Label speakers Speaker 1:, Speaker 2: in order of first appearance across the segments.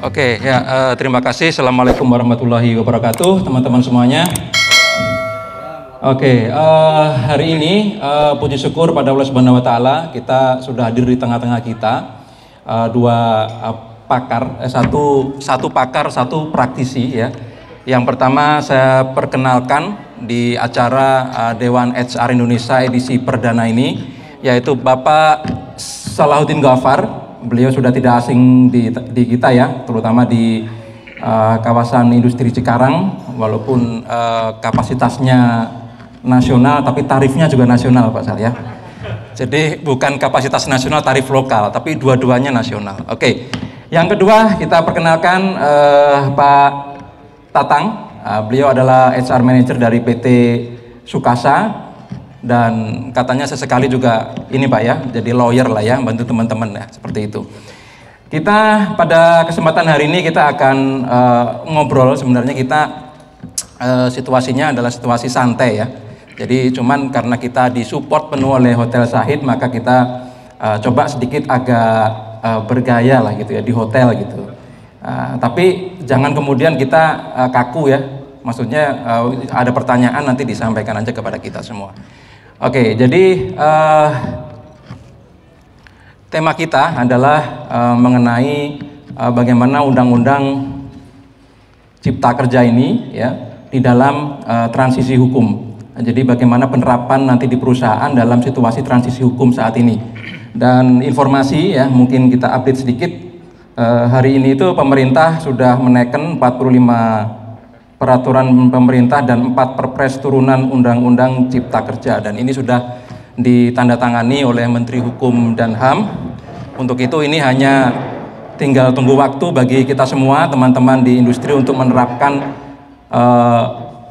Speaker 1: Oke, ya, terima kasih. Assalamualaikum warahmatullahi wabarakatuh, teman-teman semuanya. Oke, hari ini puji syukur pada Allah Subhanahu Wa Taala kita sudah hadir di tengah-tengah kita dua pakar, satu pakar, satu praktisi ya. Yang pertama saya perkenalkan di acara Dewan HR Indonesia edisi perdana ini, yaitu Bapak Salahuddin Ghaffar. Beliau sudah tidak asing di kita ya, terutama di kawasan industri Cikarang, walaupun kapasitasnya nasional, tapi tarifnya juga nasional Pak Sal ya. Jadi bukan kapasitas nasional, tarif lokal, tapi dua-duanya nasional. Oke, yang kedua kita perkenalkan Pak Tatang. Beliau adalah HR Manager dari PT Sukasa. Dan katanya sesekali juga ini Pak ya, jadi lawyer lah ya, bantu teman-teman ya, seperti itu. Kita pada kesempatan hari ini kita akan ngobrol, sebenarnya kita situasinya adalah situasi santai ya. Jadi cuman karena kita disupport penuh oleh Hotel Shahid, maka kita coba sedikit agak bergaya lah gitu ya di hotel gitu. Tapi jangan kemudian kita kaku ya, maksudnya ada pertanyaan nanti disampaikan aja kepada kita semua. Oke, jadi tema kita adalah mengenai bagaimana Undang-Undang Cipta Kerja ini ya di dalam transisi hukum. Jadi bagaimana penerapan nanti di perusahaan dalam situasi transisi hukum saat ini. Dan informasi ya mungkin kita update sedikit. Hari ini itu pemerintah sudah menaikkan 45 peraturan pemerintah dan 4 perpres turunan Undang-Undang Cipta Kerja, dan ini sudah ditandatangani oleh Menteri Hukum dan HAM. Untuk itu ini hanya tinggal tunggu waktu bagi kita semua teman-teman di industri untuk menerapkan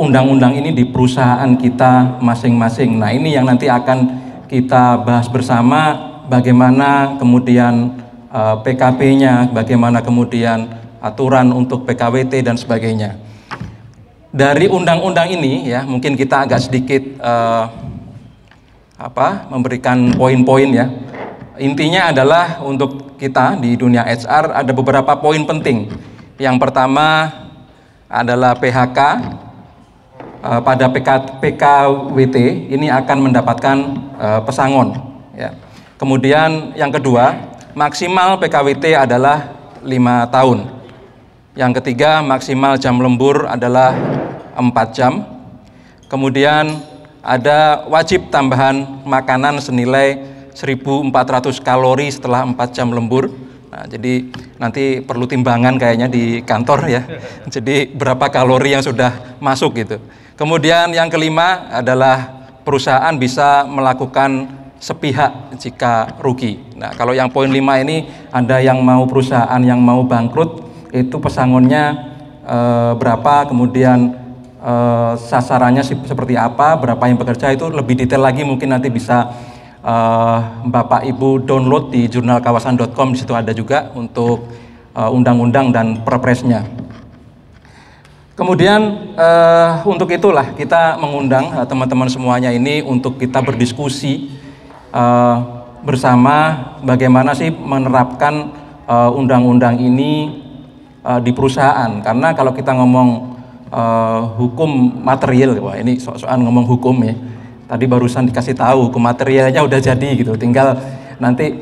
Speaker 1: undang-undang ini di perusahaan kita masing-masing. Nah, ini yang nanti akan kita bahas bersama, bagaimana kemudian PKP-nya, bagaimana kemudian aturan untuk PKWT dan sebagainya. Dari undang-undang ini ya mungkin kita agak sedikit memberikan poin-poin ya. Intinya adalah untuk kita di dunia HR ada beberapa poin penting. Yang pertama adalah PHK pada PKWT ini akan mendapatkan pesangon ya. Kemudian yang kedua, maksimal PKWT adalah 5 tahun. Yang ketiga, maksimal jam lembur adalah 4 jam. Kemudian ada wajib tambahan makanan senilai 1.400 kalori setelah 4 jam lembur. Nah, jadi nanti perlu timbangan kayaknya di kantor ya. Jadi berapa kalori yang sudah masuk gitu. Kemudian yang kelima adalah perusahaan bisa melakukan sepihak jika rugi. Nah, kalau yang poin 5 ini ada yang mau perusahaan yang mau bangkrut, itu pesangonnya berapa, kemudian sasarannya seperti apa, berapa yang bekerja, itu lebih detail lagi mungkin nanti bisa Bapak Ibu download di jurnalkawasan.com. Di situ ada juga untuk undang-undang dan perpresnya. Kemudian untuk itulah kita mengundang teman-teman semuanya ini untuk kita berdiskusi bersama bagaimana sih menerapkan undang-undang ini di perusahaan. Karena kalau kita ngomong hukum material, wah ini soal ngomong hukum ya. Tadi barusan dikasih tahu hukum materialnya udah jadi gitu. Tinggal nanti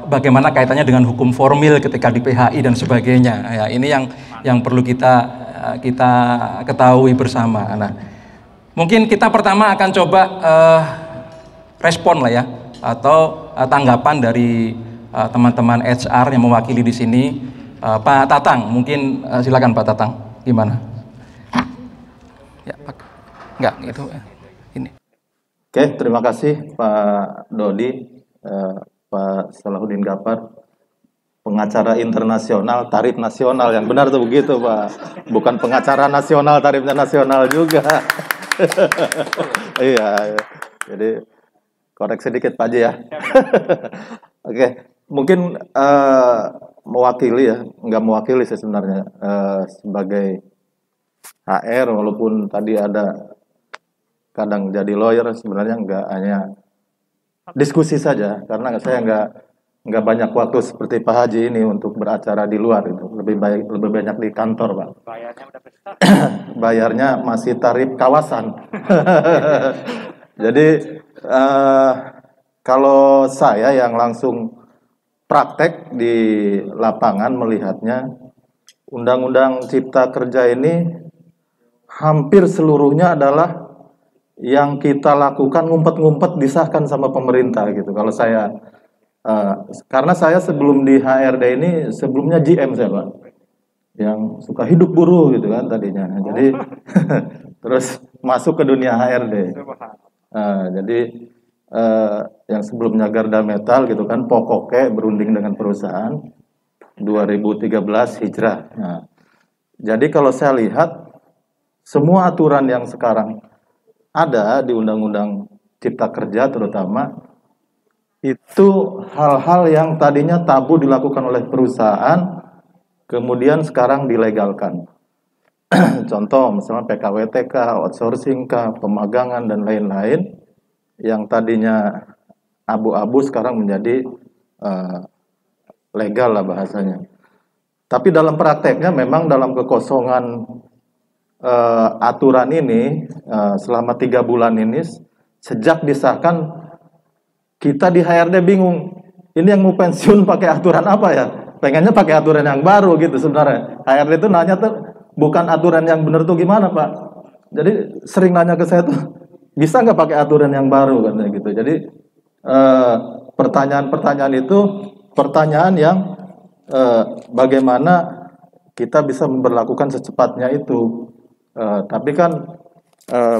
Speaker 1: bagaimana kaitannya dengan hukum formil ketika di PHI dan sebagainya. Ya, ini yang perlu kita ketahui bersama. Nah, mungkin kita pertama akan coba respon lah ya, atau tanggapan dari teman-teman HR yang mewakili di sini. Pak Tatang, mungkin silakan Pak Tatang, gimana? Ya, Pak. Enggak, itu ini.
Speaker 2: Oke, terima kasih Pak Dodi, Pak Salahuddin Ghaffar, pengacara internasional, tarif nasional, yang benar tuh begitu Pak, bukan pengacara nasional, tarifnya nasional juga. Iya, jadi koreksi dikit Pak Haji ya. Oke, mungkin mewakili ya, nggak mewakili sih sebenarnya sebagai HR, walaupun tadi ada kadang jadi lawyer, sebenarnya nggak, hanya diskusi saja, karena saya nggak nggak banyak waktu seperti Pak Haji ini untuk beracara di luar itu. Lebih banyak di kantor, Pak.
Speaker 3: Bayarnya udah besar.
Speaker 2: Bayarnya masih tarif kawasan. Jadi kalau saya yang langsung praktek di lapangan melihatnya, Undang-Undang Cipta Kerja ini hampir seluruhnya adalah yang kita lakukan ngumpet-ngumpet disahkan sama pemerintah gitu. Kalau saya, karena saya sebelum di HRD ini sebelumnya GM saya, Pak, yang suka hidup buruh gitu kan tadinya. Jadi terus masuk ke dunia HRD. Jadi yang sebelumnya Garda Metal gitu kan, pokoknya berunding dengan perusahaan 2013 hijrah. Nah, jadi kalau saya lihat semua aturan yang sekarang ada di Undang-Undang Cipta Kerja terutama itu hal-hal yang tadinya tabu dilakukan oleh perusahaan kemudian sekarang dilegalkan. Contoh misalnya PKWT kah, outsourcing kah, pemagangan dan lain-lain yang tadinya abu-abu sekarang menjadi legal lah bahasanya. Tapi dalam prakteknya memang dalam kekosongan aturan ini selama 3 bulan ini sejak disahkan kita di HRD bingung. Ini yang mau pensiun pakai aturan apa ya? Pengennya pakai aturan yang baru gitu sebenarnya. HRD itu nanya tuh bukan aturan yang benar tuh gimana Pak? Jadi sering nanya ke saya tuh bisa nggak pakai aturan yang baru kan gitu. Jadi pertanyaan-pertanyaan itu pertanyaan yang bagaimana kita bisa memperlakukan secepatnya itu. Tapi kan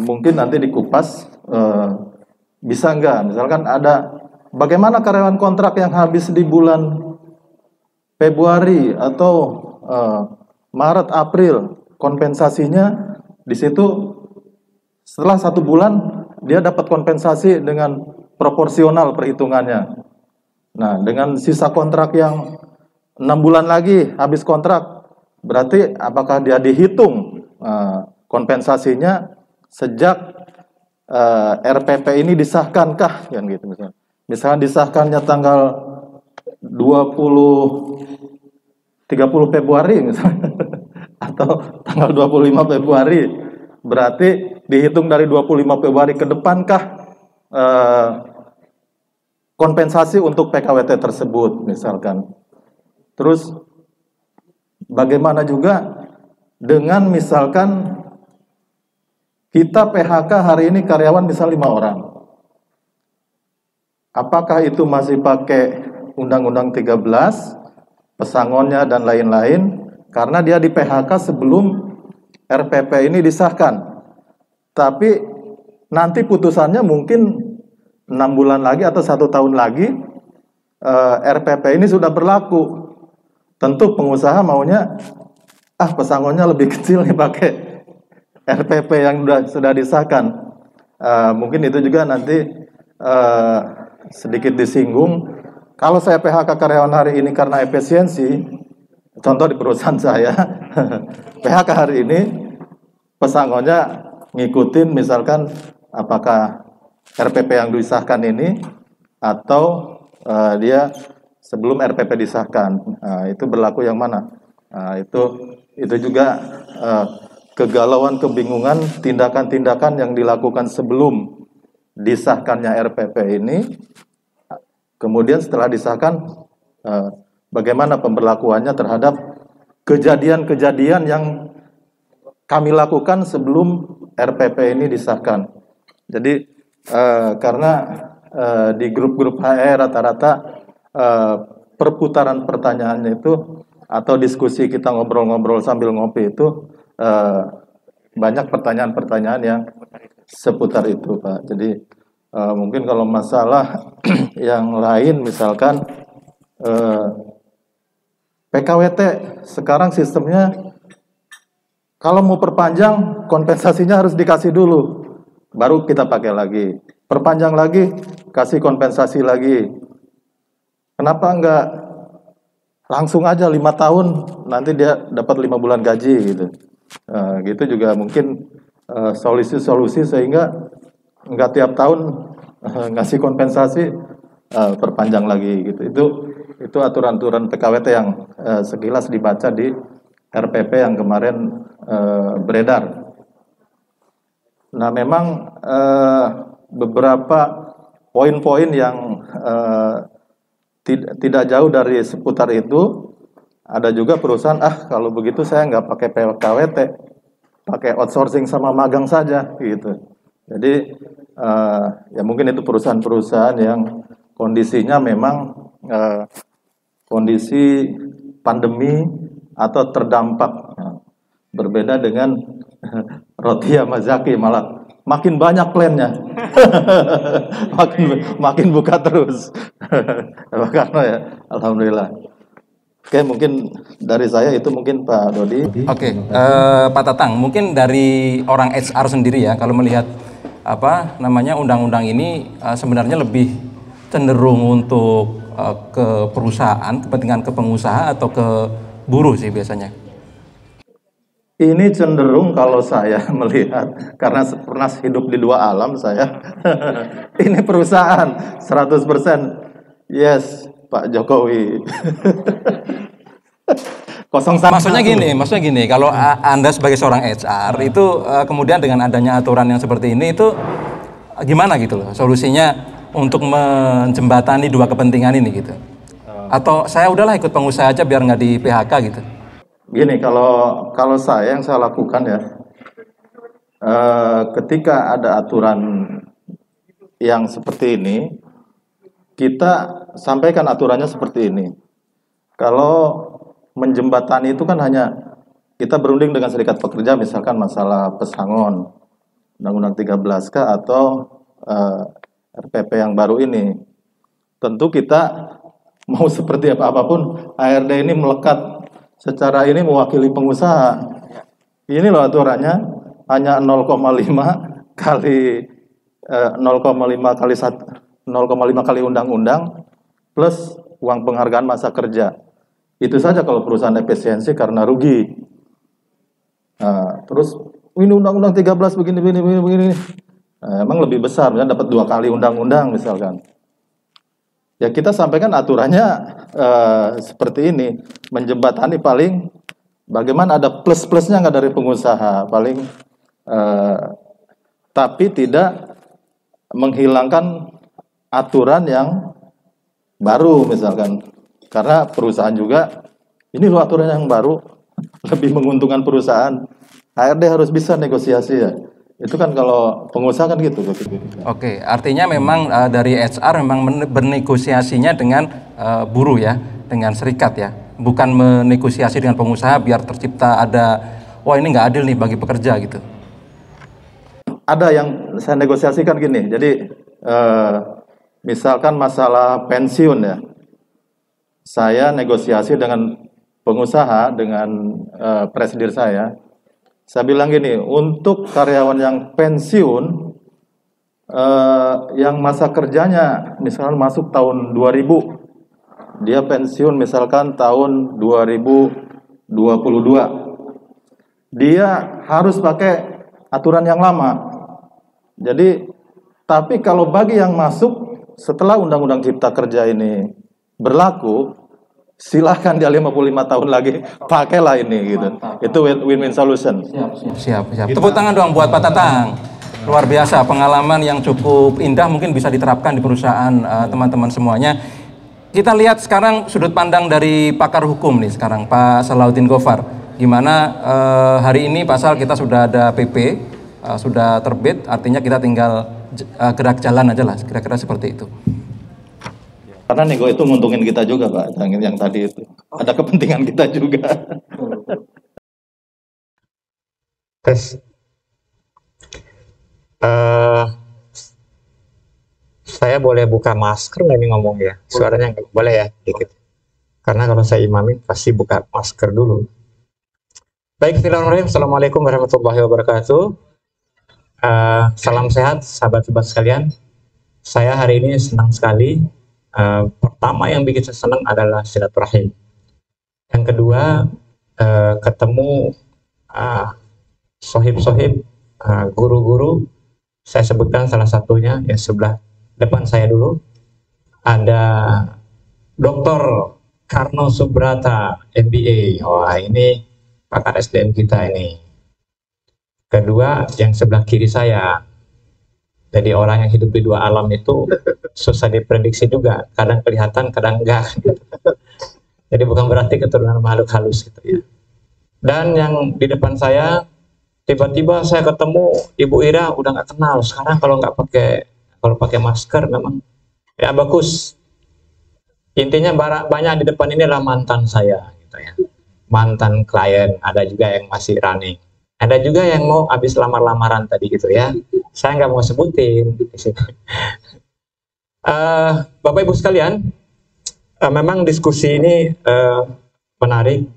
Speaker 2: mungkin nanti dikupas bisa nggak? Misalkan ada bagaimana karyawan kontrak yang habis di bulan Februari atau Maret, April, kompensasinya di situ setelah 1 bulan dia dapat kompensasi dengan proporsional perhitungannya. Nah, dengan sisa kontrak yang 6 bulan lagi habis kontrak, berarti apakah dia dihitung kompensasinya sejak RPP ini disahkankah? Yang gitu misalnya. Misalnya disahkannya tanggal 30 Februari misalnya atau tanggal 25 Februari, berarti dihitung dari 25 Februari ke depankah kompensasi untuk PKWT tersebut misalkan. Terus bagaimana juga dengan misalkan kita PHK hari ini karyawan misal 5 orang. Apakah itu masih pakai Undang-Undang 13, pesangonnya dan lain-lain, karena dia di PHK sebelum RPP ini disahkan. Tapi nanti putusannya mungkin 6 bulan lagi atau 1 tahun lagi RPP ini sudah berlaku. Tentu pengusaha maunya pesangonnya lebih kecil nih pakai RPP yang sudah disahkan. Mungkin itu juga nanti sedikit disinggung. Kalau saya PHK karyawan hari ini karena efisiensi, contoh di perusahaan saya, PHK hari ini pesangonnya ngikutin misalkan apakah RPP yang disahkan ini atau dia sebelum RPP disahkan. Itu berlaku yang mana? Itu juga kegalauan, kebingungan, tindakan-tindakan yang dilakukan sebelum disahkannya RPP ini. Kemudian setelah disahkan, bagaimana pemberlakuannya terhadap kejadian-kejadian yang kami lakukan sebelum RPP ini disahkan. Jadi karena di grup-grup HR rata-rata perputaran pertanyaannya itu atau diskusi kita ngobrol-ngobrol sambil ngopi itu banyak pertanyaan-pertanyaan yang seputar itu, Pak. Jadi mungkin kalau masalah yang lain misalkan PKWT sekarang sistemnya kalau mau perpanjang kompensasinya harus dikasih dulu, baru kita pakai lagi. Perpanjang lagi, kasih kompensasi lagi. Kenapa enggak langsung aja 5 tahun, nanti dia dapat 5 bulan gaji gitu. Gitu juga mungkin solusi-solusi sehingga enggak tiap tahun ngasih kompensasi perpanjang lagi gitu. Itu aturan-aturan PKWT yang sekilas dibaca di RPP yang kemarin beredar. Nah, memang beberapa poin-poin yang tidak jauh dari seputar itu. Ada juga perusahaan, kalau begitu saya nggak pakai PKWT, pakai outsourcing sama magang saja gitu. Jadi ya mungkin itu perusahaan-perusahaan yang kondisinya memang kondisi pandemi atau terdampak. Berbeda dengan Roti sama Zaki, malah makin banyak plannya, makin buka terus. Karena ya, alhamdulillah. Oke, mungkin dari saya itu mungkin Pak Dodi.
Speaker 1: Oke, Pak Tatang, mungkin dari orang HR sendiri ya, kalau melihat apa namanya undang-undang ini sebenarnya lebih cenderung untuk ke perusahaan, kepentingan ke pengusaha atau ke buruh sih biasanya.
Speaker 2: Ini cenderung kalau saya melihat, karena pernah hidup di dua alam saya, ini perusahaan 100%. Yes, Pak Jokowi.
Speaker 1: Maksudnya gini, kalau Anda sebagai seorang HR itu kemudian dengan adanya aturan yang seperti ini itu gimana gitu loh solusinya untuk menjembatani dua kepentingan ini gitu? Atau saya udahlah ikut pengusaha aja biar nggak di PHK gitu?
Speaker 2: Gini, kalau saya yang saya lakukan ya, ketika ada aturan yang seperti ini, kita sampaikan aturannya seperti ini. Kalau menjembatani itu kan hanya kita berunding dengan serikat pekerja, misalkan masalah pesangon, Undang-Undang 13K atau RPP yang baru ini. Tentu kita mau seperti apapun, ARD ini melekat secara ini mewakili pengusaha. Ini loh aturannya, hanya 0,5 kali 0,5 kali 0,5 kali undang-undang plus uang penghargaan masa kerja. Itu saja kalau perusahaan efisiensi karena rugi. Terus ini undang-undang 13 begini. Emang lebih besar, misalnya dapat 2 kali undang-undang misalkan. Ya kita sampaikan aturannya seperti ini, menjembatani paling bagaimana ada plus-plusnya nggak dari pengusaha, paling tapi tidak menghilangkan aturan yang baru misalkan. Karena perusahaan juga, ini loh aturan yang baru, lebih menguntungkan perusahaan. HRD harus bisa negosiasi ya. Itu kan kalau pengusaha kan gitu.
Speaker 1: Oke, artinya memang dari HR memang bernegosiasinya dengan buruh ya, dengan serikat ya. Bukan menegosiasi dengan pengusaha biar tercipta ada, wah ini nggak adil nih bagi pekerja gitu.
Speaker 2: Ada yang saya negosiasikan gini, jadi misalkan masalah pensiun ya. Saya negosiasi dengan pengusaha, dengan presidir saya bilang gini, untuk karyawan yang pensiun, yang masa kerjanya misalkan masuk tahun 2000, dia pensiun misalkan tahun 2022, dia harus pakai aturan yang lama. Jadi, tapi kalau bagi yang masuk setelah Undang-Undang Cipta Kerja ini berlaku, silahkan dia 55 tahun lagi pakailah ini gitu. Itu win-win solution.
Speaker 1: Siap. Tepuk tangan dong buat Pak Tatang. Luar biasa, pengalaman yang cukup indah, mungkin bisa diterapkan di perusahaan teman-teman semuanya. Kita lihat sekarang sudut pandang dari pakar hukum nih sekarang, Pak Salahuddin Gofar. Gimana hari ini pasal kita sudah ada PP, sudah terbit, artinya kita tinggal gerak jalan aja lah, kira-kira seperti itu.
Speaker 2: Karena nego itu nguntungin kita juga Pak, yang tadi itu. Ada kepentingan kita juga.
Speaker 3: Tes. Saya boleh buka masker nggak nih ngomong ya? Suaranya nggak boleh ya, dikit. Karena kalau saya imamin pasti buka masker dulu. Baik, bismillahirrahmanirrahim. Assalamualaikum warahmatullahi wabarakatuh. Salam sehat, sahabat-sahabat sekalian. Saya hari ini senang sekali. Pertama yang bikin saya senang adalah silaturahim. Yang kedua, ketemu sohib-sohib, guru-guru. Saya sebutkan salah satunya yang sebelah depan saya dulu, ada Dr. Karno Subrata, MBA. Wah, ini pakar SDM kita ini. Kedua, yang sebelah kiri saya. Jadi orang yang hidup di dua alam itu susah diprediksi juga. Kadang kelihatan, kadang enggak. Jadi bukan berarti keturunan makhluk halus gitu ya. Dan yang di depan saya, tiba-tiba saya ketemu Ibu Ira, udah nggak kenal. Sekarang kalau pakai masker memang ya bagus. Intinya banyak di depan ini adalah mantan saya gitu ya. Mantan klien, ada juga yang masih running. Ada juga yang mau habis lamar-lamaran tadi gitu ya. Saya nggak mau sebutin di sini. Bapak Ibu sekalian, memang diskusi ini menarik.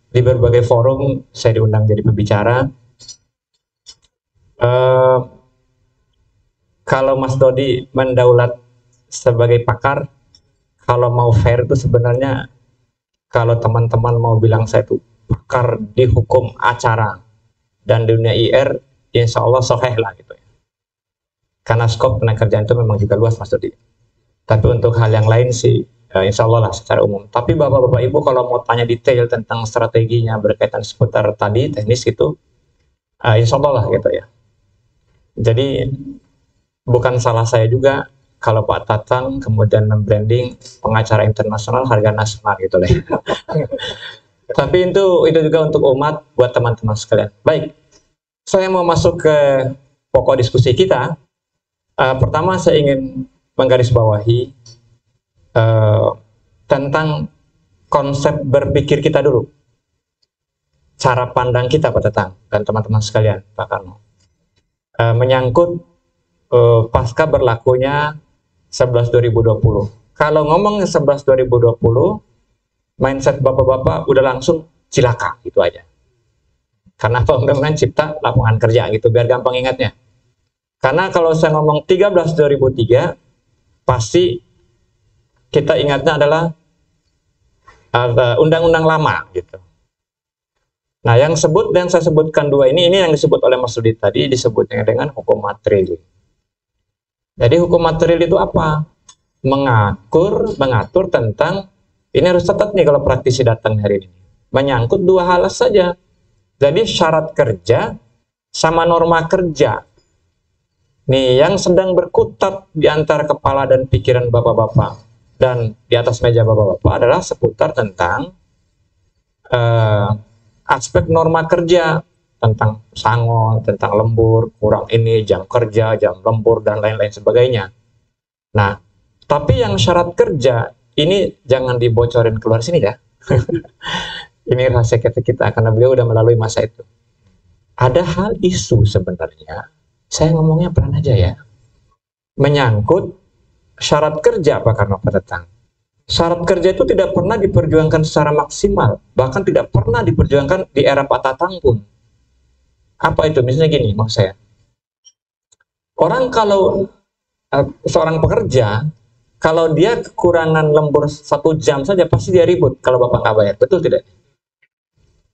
Speaker 3: Di berbagai forum saya diundang jadi pembicara. Kalau Mas Dodi mendaulat sebagai pakar, kalau mau fair itu sebenarnya kalau teman-teman mau bilang saya itu pakar di hukum acara dan dunia IR, insya Allah soheh lah gitu ya. Karena skop pekerjaan itu memang juga luas Mas Dodi. Tapi untuk hal yang lain sih insya Allah lah secara umum. Tapi Bapak-Bapak Ibu kalau mau tanya detail tentang strateginya berkaitan seputar tadi teknis itu, insya Allah lah gitu ya. Jadi bukan salah saya juga kalau Pak Tatang kemudian membranding pengacara internasional harga nasional gitu lah. Tapi itu juga untuk umat, buat teman-teman sekalian. Baik, saya mau masuk ke pokok diskusi kita. Pertama saya ingin menggarisbawahi tentang konsep berpikir kita dulu. Cara pandang kita Pak Tatang dan teman-teman sekalian, Pak Karno. Menyangkut pasca berlakunya 11/2020. Kalau ngomong 11/2020, mindset bapak-bapak udah langsung cilaka gitu aja. Karena Undang-Undang Cipta Lapangan Kerja gitu, biar gampang ingatnya. Karena kalau saya ngomong 13/2003, pasti kita ingatnya adalah undang-undang lama gitu. Nah, yang saya sebutkan dua ini yang disebut oleh Mas Rudi tadi disebutnya dengan hukum material. Jadi hukum material itu apa? Mengatur tentang, ini harus catat nih kalau praktisi datang hari ini. Menyangkut dua hal saja. Jadi syarat kerja sama norma kerja. Nih, yang sedang berkutat di antara kepala dan pikiran bapak-bapak dan di atas meja bapak-bapak adalah seputar tentang aspek norma kerja, tentang sangon, tentang lembur, kurang ini, jam kerja, jam lembur, dan lain-lain sebagainya. Nah, tapi yang syarat kerja, ini jangan dibocorin keluar sini ya. Ini rahasia kita, karena beliau udah melalui masa itu. Ada hal isu sebenarnya, saya ngomongnya pelan aja ya, menyangkut syarat kerja Pak Karno Pak Tatang. Syarat kerja itu tidak pernah diperjuangkan secara maksimal, bahkan tidak pernah diperjuangkan di era Pak Tatang pun. Apa itu? Misalnya gini, maksud saya. Orang kalau seorang pekerja, kalau dia kekurangan lembur 1 jam saja, pasti dia ribut kalau Bapak nggak bayar. Betul tidak?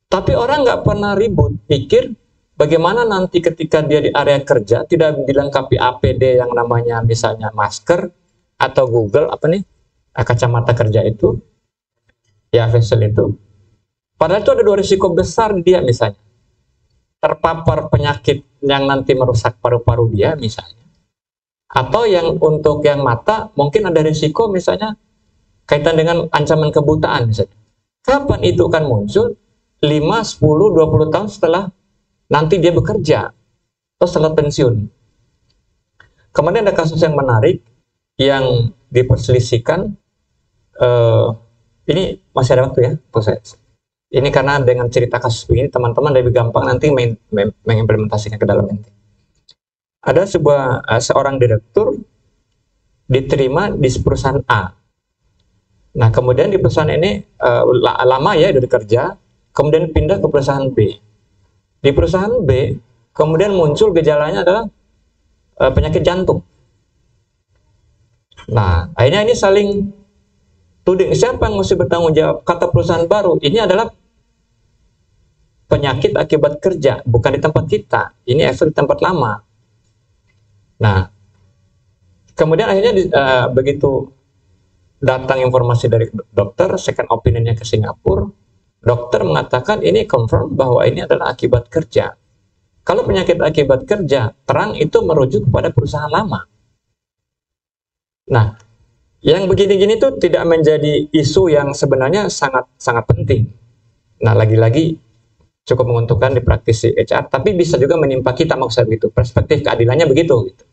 Speaker 3: Tapi orang nggak pernah ribut, pikir bagaimana nanti ketika dia di area kerja, tidak dilengkapi APD yang namanya misalnya masker, atau Google, kacamata kerja itu, ya facial itu. Padahal itu ada 2 risiko besar dia misalnya. Terpapar penyakit yang nanti merusak paru-paru dia misalnya. Atau yang untuk yang mata mungkin ada risiko misalnya kaitan dengan ancaman kebutaan misalnya. Kapan itu kan muncul? 5, 10, 20 tahun setelah nanti dia bekerja atau setelah pensiun. Kemudian ada kasus yang menarik yang diperselisihkan, ini masih ada waktu ya proses. Ini karena dengan cerita kasus ini teman-teman lebih gampang nanti mengimplementasikan ke dalam nanti. Ada seorang direktur diterima di perusahaan A. Nah, kemudian di perusahaan ini lama ya dari kerja, kemudian pindah ke perusahaan B. Di perusahaan B, kemudian muncul gejalanya adalah penyakit jantung. Nah, akhirnya ini saling tuding. Siapa yang mesti bertanggung jawab? Kata perusahaan baru, ini adalah penyakit akibat kerja, bukan di tempat kita. Ini efek di tempat lama. Nah, kemudian akhirnya begitu datang informasi dari dokter, second opinionnya ke Singapura, dokter mengatakan ini confirm bahwa ini adalah akibat kerja. Kalau penyakit akibat kerja, terang itu merujuk kepada perusahaan lama. Nah, yang begini-gini itu tidak menjadi isu yang sebenarnya sangat penting. Nah, lagi-lagi cukup menguntungkan di praktisi HR, tapi bisa juga menimpa kita, maksud begitu. Perspektif keadilannya begitu. Gitu.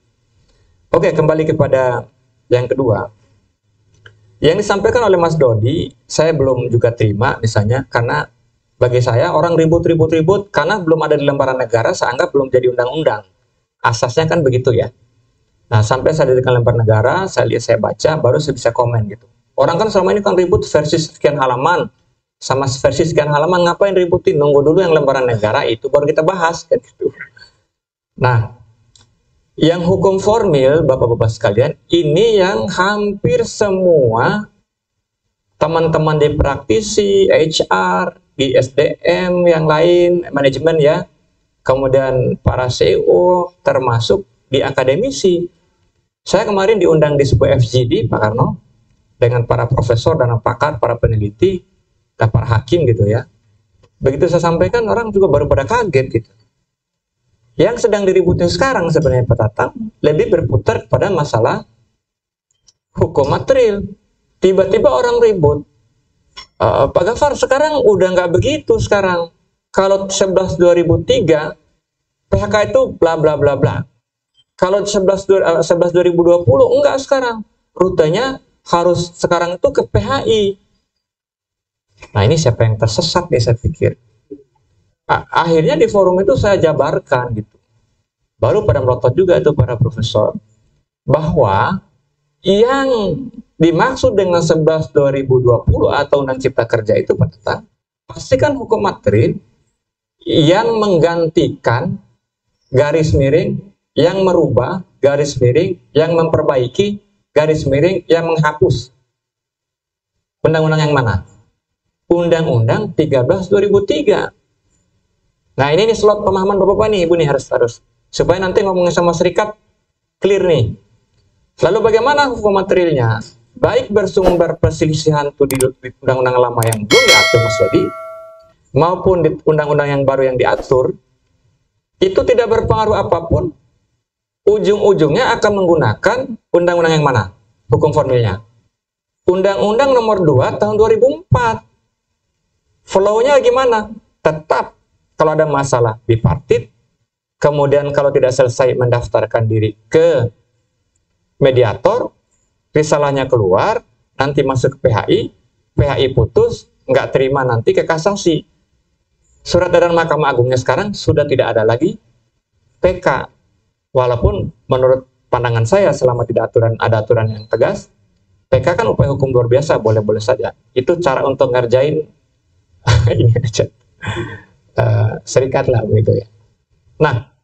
Speaker 3: Oke, kembali kepada yang kedua. Yang disampaikan oleh Mas Dodi, saya belum juga terima misalnya, karena bagi saya orang ribut-ribut karena belum ada di lembaran negara, saya anggap belum jadi undang-undang. Asasnya kan begitu ya. Nah, sampai saya di lembaran negara, saya lihat, saya baca, baru saya bisa komen gitu. Orang kan selama ini kan ribut versi sekian halaman, sama versi sekian halaman, ngapain ributin? Nunggu dulu yang lembaran negara itu baru kita bahas kan gitu. Nah, yang hukum formil Bapak-bapak sekalian, ini yang hampir semua teman-teman di praktisi, HR, di SDM yang lain, manajemen ya, kemudian para CEO, termasuk di akademisi. Saya kemarin diundang di sebuah FGD, Pak Karno, dengan para profesor dan pakar, para peneliti, dan para hakim gitu ya. Begitu saya sampaikan, orang juga baru pada kaget gitu. Yang sedang diributin sekarang sebenarnya Pak Tatang, lebih berputar kepada masalah hukum material. Tiba-tiba orang ribut, Pak Gafar sekarang udah nggak begitu sekarang. Kalau 11 2003, PHK itu bla bla bla bla. Kalau 11 2020 enggak sekarang. Rutenya harus sekarang itu ke PHI. Nah, ini siapa yang tersesat nih saya pikir. Akhirnya di forum itu saya jabarkan gitu. Baru pada melotot juga itu para profesor. Bahwa yang dimaksud dengan 11 2020 atau Undang Cipta Kerja itu Pak Tatang, pastikan hukum material yang menggantikan garis miring, yang merubah garis miring, yang memperbaiki garis miring, yang menghapus. Undang-undang yang mana? Undang-Undang 13 2003. Nah, ini nih slot pemahaman Bapak-bapak nih, Ibu nih harus supaya nanti ngomongin sama serikat clear nih. Lalu bagaimana hukum materialnya? Baik bersumber perselisihan itu di undang-undang lama yang belum diatur Mas Dodi, maupun di undang-undang yang baru yang diatur, itu tidak berpengaruh apapun. Ujung-ujungnya akan menggunakan undang-undang yang mana? Hukum formilnya. Undang-Undang nomor 2 tahun 2004. Flow-nya gimana? Tetap kalau ada masalah bipartit, kemudian kalau tidak selesai mendaftarkan diri ke mediator, risalahnya keluar, nanti masuk ke PHI, PHI putus, nggak terima nanti ke kasasi. Surat edaran Mahkamah Agungnya sekarang sudah tidak ada lagi PK. Walaupun menurut pandangan saya selama tidak ada aturan yang tegas, PK kan upaya hukum luar biasa, boleh-boleh saja. Itu cara untuk ngerjain ini aja. Serikat lah begitu ya. Nah,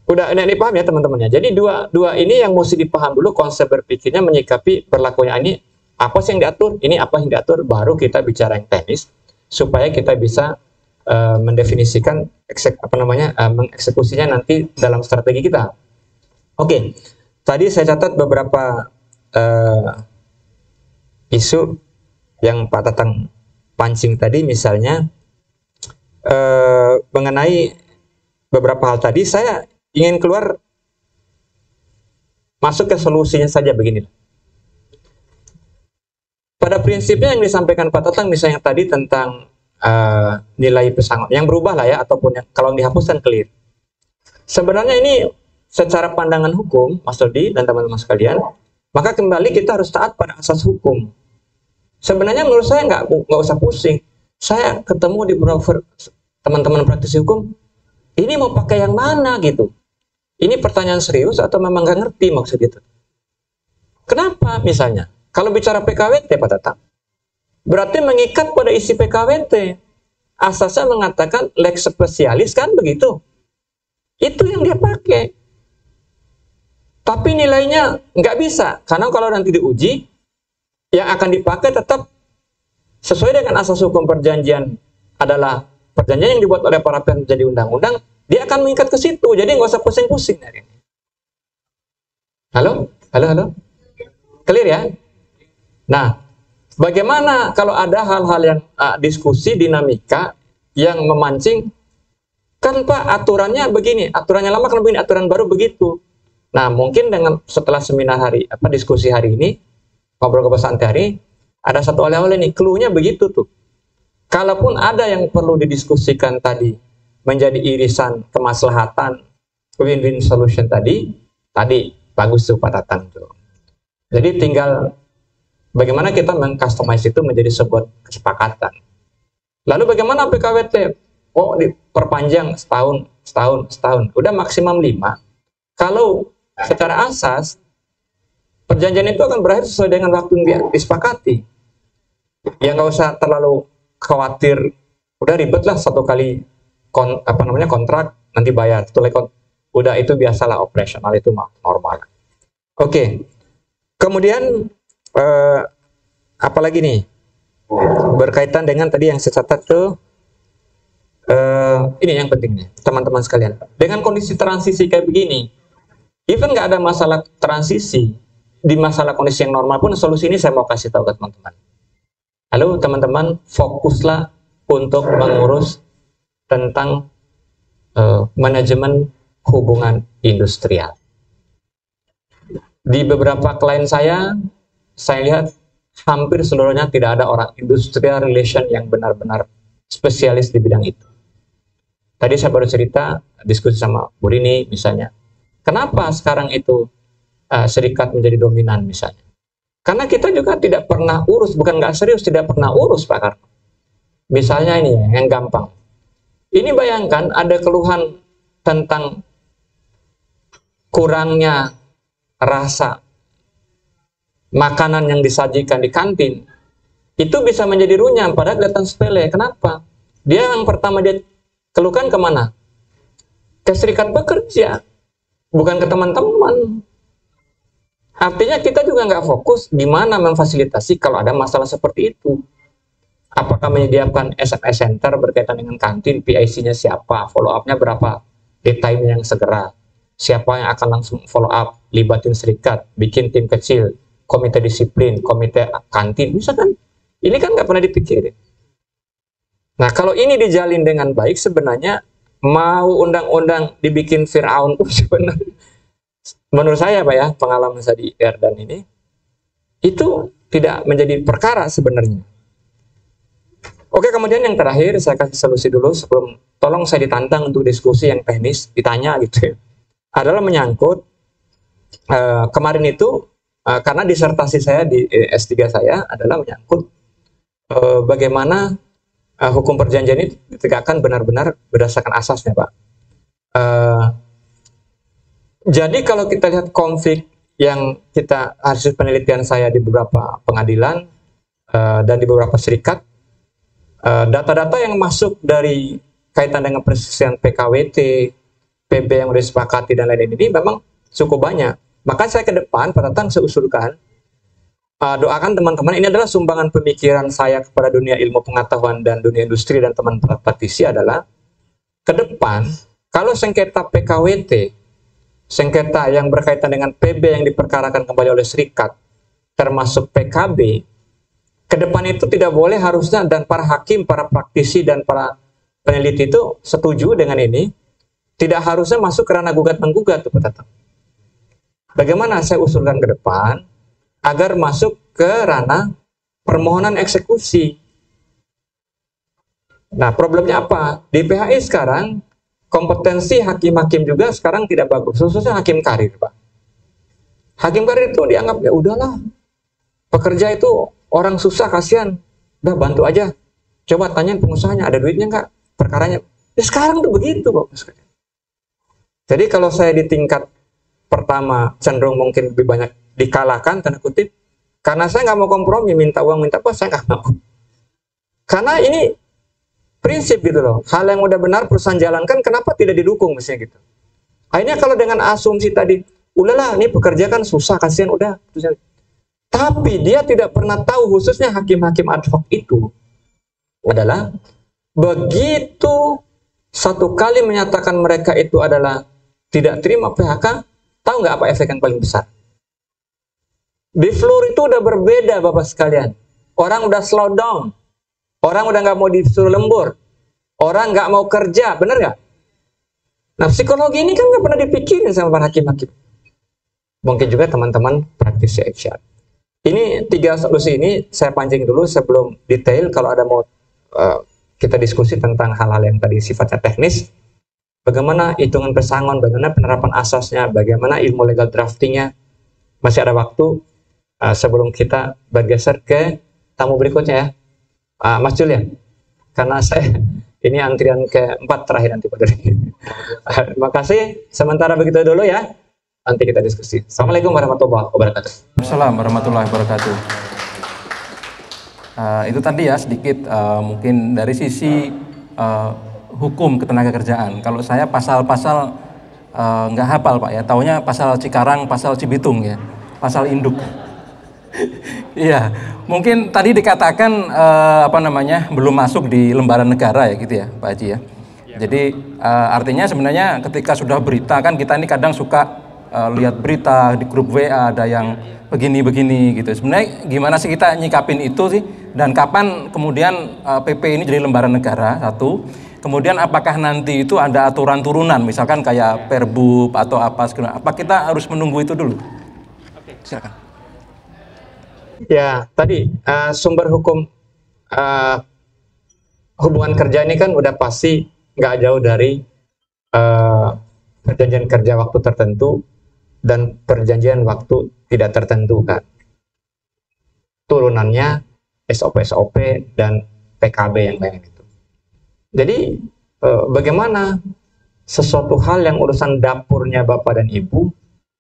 Speaker 3: udah ini paham ya teman-temannya. Jadi dua ini yang mesti dipaham dulu konsep berpikirnya, menyikapi berlakunya ini apa sih yang diatur, ini apa yang diatur, baru kita bicara yang teknis supaya kita bisa mendefinisikan mengeksekusinya nanti dalam strategi kita. Oke, tadi saya catat beberapa isu yang Pak Tatang pancing tadi, misalnya mengenai beberapa hal tadi. Saya ingin keluar masuk ke solusinya saja begini. Pada prinsipnya yang disampaikan Pak Tatang misalnya tadi tentang nilai pesangon yang berubah lah ya, ataupun yang kalau dihapuskan clear. Sebenarnya ini secara pandangan hukum, Mas Dodi dan teman-teman sekalian, maka kembali kita harus taat pada asas hukum. Sebenarnya menurut saya nggak usah pusing. Saya ketemu di broker teman-teman praktisi hukum, ini mau pakai yang mana gitu. Ini pertanyaan serius atau memang nggak ngerti maksud itu. Kenapa misalnya? Kalau bicara PKWT Pak Tatang, berarti mengikat pada isi PKWT. Asasnya mengatakan lex spesialis kan begitu. Itu yang dia pakai. Tapi nilainya nggak bisa, karena kalau nanti diuji, yang akan dipakai tetap sesuai dengan asas hukum perjanjian adalah perjanjian yang dibuat oleh para pihak menjadi undang-undang, dia akan mengikat ke situ. Jadi nggak usah pusing-pusing hari ini. Halo? Halo? Halo? Clear ya? Nah, Bagaimana kalau ada hal-hal yang diskusi dinamika yang memancing, kan Pak aturannya begini, aturannya lama kan begini, aturan baru begitu. Nah mungkin dengan setelah seminar diskusi hari ini, ngobrol-ngobrol santai hari, ada satu oleh-oleh nih, clue-nya begitu tuh. Kalaupun ada yang perlu didiskusikan tadi, menjadi irisan kemaslahatan, win-win solution tadi bagus tuh Pak Tatang tuh. Jadi tinggal bagaimana kita mengcustomize itu menjadi sebuah kesepakatan. Lalu bagaimana PKWT? Oh diperpanjang setahun. Udah maksimum 5. Kalau secara asas, perjanjian itu akan berakhir sesuai dengan waktu yang disepakati. Ya nggak usah terlalu khawatir, udah ribet lah satu kali kontrak, nanti bayar. Udah itu biasalah operasional, itu normal. Oke. Kemudian apalagi nih berkaitan dengan tadi yang saya catat tuh, ini yang penting nih teman-teman sekalian, dengan kondisi transisi kayak begini, even nggak ada masalah transisi, di masalah kondisi yang normal pun solusi ini saya mau kasih tahu ke teman-teman. Halo teman-teman, fokuslah untuk mengurus tentang manajemen hubungan industrial. Di beberapa klien saya lihat hampir seluruhnya tidak ada orang industrial relation yang benar-benar spesialis di bidang itu. Tadi saya baru cerita, diskusi sama Bu Rini misalnya, kenapa sekarang itu serikat menjadi dominan misalnya. Karena kita juga tidak pernah urus, bukan nggak serius, tidak pernah urus Pak Karno. Misalnya ini yang gampang. Ini bayangkan ada keluhan tentang kurangnya rasa makanan yang disajikan di kantin, itu bisa menjadi runyam padahal kelihatan sepele. Kenapa? Dia yang pertama dia keluhkan kemana? Ke serikat pekerja, bukan ke teman-teman. Artinya kita juga nggak fokus gimana memfasilitasi kalau ada masalah seperti itu. Apakah menyediakan SMS center berkaitan dengan kantin, PIC-nya siapa, follow up-nya berapa, detailnya yang segera. Siapa yang akan langsung follow up, libatin serikat, bikin tim kecil, komite disiplin, komite kantin, bisa kan? Ini kan nggak pernah dipikirin. Nah, kalau ini dijalin dengan baik, sebenarnya mau undang-undang dibikin Fir'aun pun sebenarnya, menurut saya Pak ya, pengalaman saya di Erdan ini, itu tidak menjadi perkara sebenarnya. Oke, kemudian yang terakhir, saya kasih solusi dulu sebelum, tolong saya ditantang untuk diskusi yang teknis, ditanya gitu ya. Adalah menyangkut kemarin itu karena disertasi saya di S3 saya adalah menyangkut bagaimana hukum perjanjian ini ditegakkan benar-benar berdasarkan asasnya Pak. Jadi kalau kita lihat konflik yang kita hasil penelitian saya di beberapa pengadilan dan di beberapa serikat, data-data yang masuk dari kaitan dengan perselisihan PKWT, PB yang sudah disepakati dan lain-lain ini memang cukup banyak. Maka saya ke depan, Pak Tatang, saya usulkan, doakan teman-teman, ini adalah sumbangan pemikiran saya kepada dunia ilmu pengetahuan dan dunia industri dan teman praktisi adalah, ke depan, kalau sengketa PKWT, sengketa yang berkaitan dengan PB yang diperkarakan kembali oleh serikat, termasuk PKB, ke depan itu tidak boleh harusnya, dan para hakim, para praktisi, dan para peneliti itu setuju dengan ini, tidak harusnya masuk ke ranah gugat-menggugat tuh Pak Tatang. Bagaimana saya usulkan ke depan agar masuk ke ranah permohonan eksekusi. Nah, problemnya apa? Di PHI sekarang kompetensi hakim-hakim juga sekarang tidak bagus, khususnya hakim karir, Pak. Hakim karir itu dianggap ya udahlah, pekerja itu orang susah, kasihan, udah bantu aja. Coba tanyain pengusahanya, ada duitnya nggak? Perkaranya. Ya sekarang tuh begitu, Pak. Jadi kalau saya di tingkat pertama cenderung mungkin lebih banyak dikalahkan, tanda kutip, karena saya nggak mau kompromi, minta uang, minta apa, saya nggak mau. Karena ini prinsip gitu loh, hal yang udah benar perusahaan jalankan, kenapa tidak didukung mestinya gitu. Akhirnya kalau dengan asumsi tadi, udahlah ini pekerja kan susah, kasihan, udah. Tapi dia tidak pernah tahu, khususnya hakim-hakim ad hoc itu, adalah begitu satu kali menyatakan mereka itu adalah tidak terima PHK, tahu nggak apa efek yang paling besar? Di floor itu udah berbeda Bapak sekalian. Orang udah slow down. Orang udah nggak mau disuruh lembur. Orang nggak mau kerja, bener nggak? Nah, psikologi ini kan nggak pernah dipikirin sama para hakim-hakim. Mungkin juga teman-teman praktisi HR. Ini 3 solusi ini saya pancing dulu sebelum detail. Kalau ada mau kita diskusi tentang hal-hal yang tadi sifatnya teknis, bagaimana hitungan pesangon, bagaimana penerapan asasnya, bagaimana ilmu legal draftingnya. Masih ada waktu sebelum kita bergeser ke tamu berikutnya ya, Mas Julian. Karena saya ini antrian keempat terakhir nanti Pak Dodi. Terima kasih. Sementara begitu dulu ya. Nanti kita diskusi. Assalamualaikum warahmatullahi wabarakatuh.
Speaker 1: Assalamualaikum warahmatullahi wabarakatuh. Itu tadi ya sedikit mungkin dari sisi hukum ketenagakerjaan. Kalau saya pasal-pasal nggak hafal Pak ya, taunya pasal Cikarang, pasal Cibitung ya, pasal induk. Iya, mungkin tadi dikatakan belum masuk di lembaran negara ya gitu ya Pak Haji ya. Jadi artinya sebenarnya ketika sudah berita kan kita ini kadang suka lihat berita di grup WA ada yang begini-begini gitu. Sebenarnya gimana sih kita nyikapin itu sih? Dan kapan kemudian PP ini jadi lembaran negara, satu. Kemudian apakah nanti itu ada aturan turunan, misalkan kayak Perbub atau apa segala. Apa kita harus menunggu itu dulu? Oke, silakan.
Speaker 3: Ya, tadi sumber hukum hubungan kerja ini kan udah pasti nggak jauh dari perjanjian kerja waktu tertentu dan perjanjian waktu tidak tertentu kan. Turunannya SOP dan PKB yang lain itu. Jadi bagaimana sesuatu hal yang urusan dapurnya Bapak dan Ibu,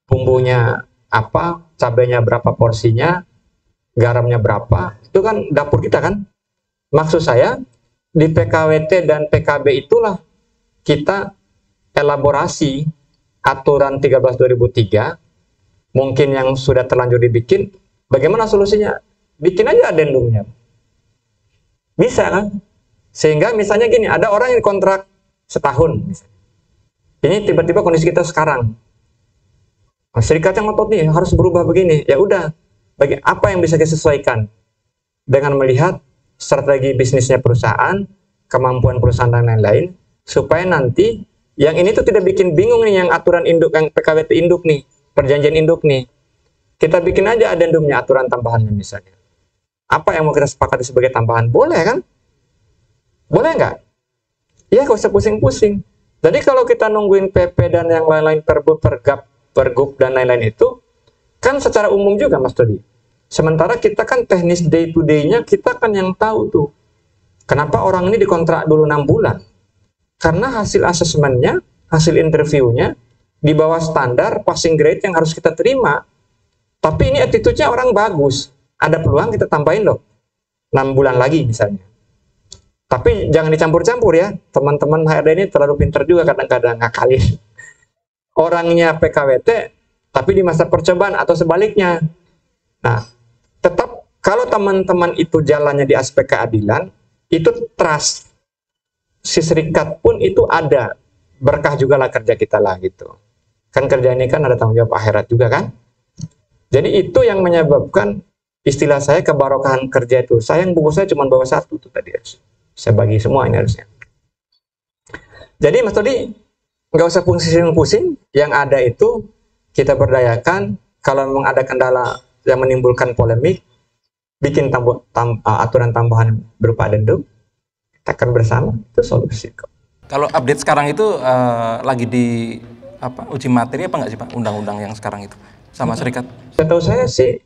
Speaker 3: bumbunya apa, cabainya berapa porsinya, garamnya berapa, itu kan dapur kita kan. Maksud saya di PKWT dan PKB itulah kita elaborasi aturan 13/2003, mungkin yang sudah terlanjur dibikin, bagaimana solusinya? Bikin aja adendumnya. Bisa kan? Sehingga misalnya gini, ada orang yang kontrak setahun. Ini tiba-tiba kondisi kita sekarang. Serikatnya ngotot nih, harus berubah begini. Ya udah, apa yang bisa disesuaikan dengan melihat strategi bisnisnya perusahaan, kemampuan perusahaan dan lain-lain, supaya nanti yang ini tuh tidak bikin bingung nih yang aturan induk, yang PKWT induk nih, perjanjian induk nih. Kita bikin aja adendumnya, aturan tambahannya misalnya. Apa yang mau kita sepakati sebagai tambahan? Boleh kan? Boleh nggak? Ya, gak usah pusing-pusing. Jadi kalau kita nungguin PP dan yang lain-lain, Perbub, Pergub dan lain-lain itu, kan secara umum juga Mas Dodi. Sementara kita kan teknis day to day-nya kita kan yang tahu tuh. Kenapa orang ini dikontrak dulu 6 bulan? Karena hasil asesmennya, hasil interviewnya di bawah standar passing grade yang harus kita terima. Tapi ini attitude-nya orang bagus. Ada peluang kita tambahin loh. 6 bulan lagi misalnya. Tapi jangan dicampur-campur ya. Teman-teman HRD ini terlalu pintar juga kadang-kadang ngakalin. Orangnya PKWT tapi di masa percobaan atau sebaliknya. Nah, tetap kalau teman-teman itu jalannya di aspek keadilan, itu trust. Si serikat pun itu ada. Berkah juga lah kerja kita lah gitu. Kan kerja ini kan ada tanggung jawab akhirat juga kan. Jadi itu yang menyebabkan istilah saya kebarokahan kerja itu. Sayang buku saya cuma bawa 1 tuh tadi. Saya bagi semua ini harusnya. Jadi Mas Todi, nggak usah pusing-pusing. Yang ada itu kita berdayakan. Kalau memang ada kendala yang menimbulkan polemik, bikin aturan tambahan berupa adendum, tekan bersama, itu solusi kok.
Speaker 1: Kalau update sekarang itu lagi di uji materi apa nggak sih Pak, undang-undang yang sekarang itu sama serikat?
Speaker 3: Setahu saya sih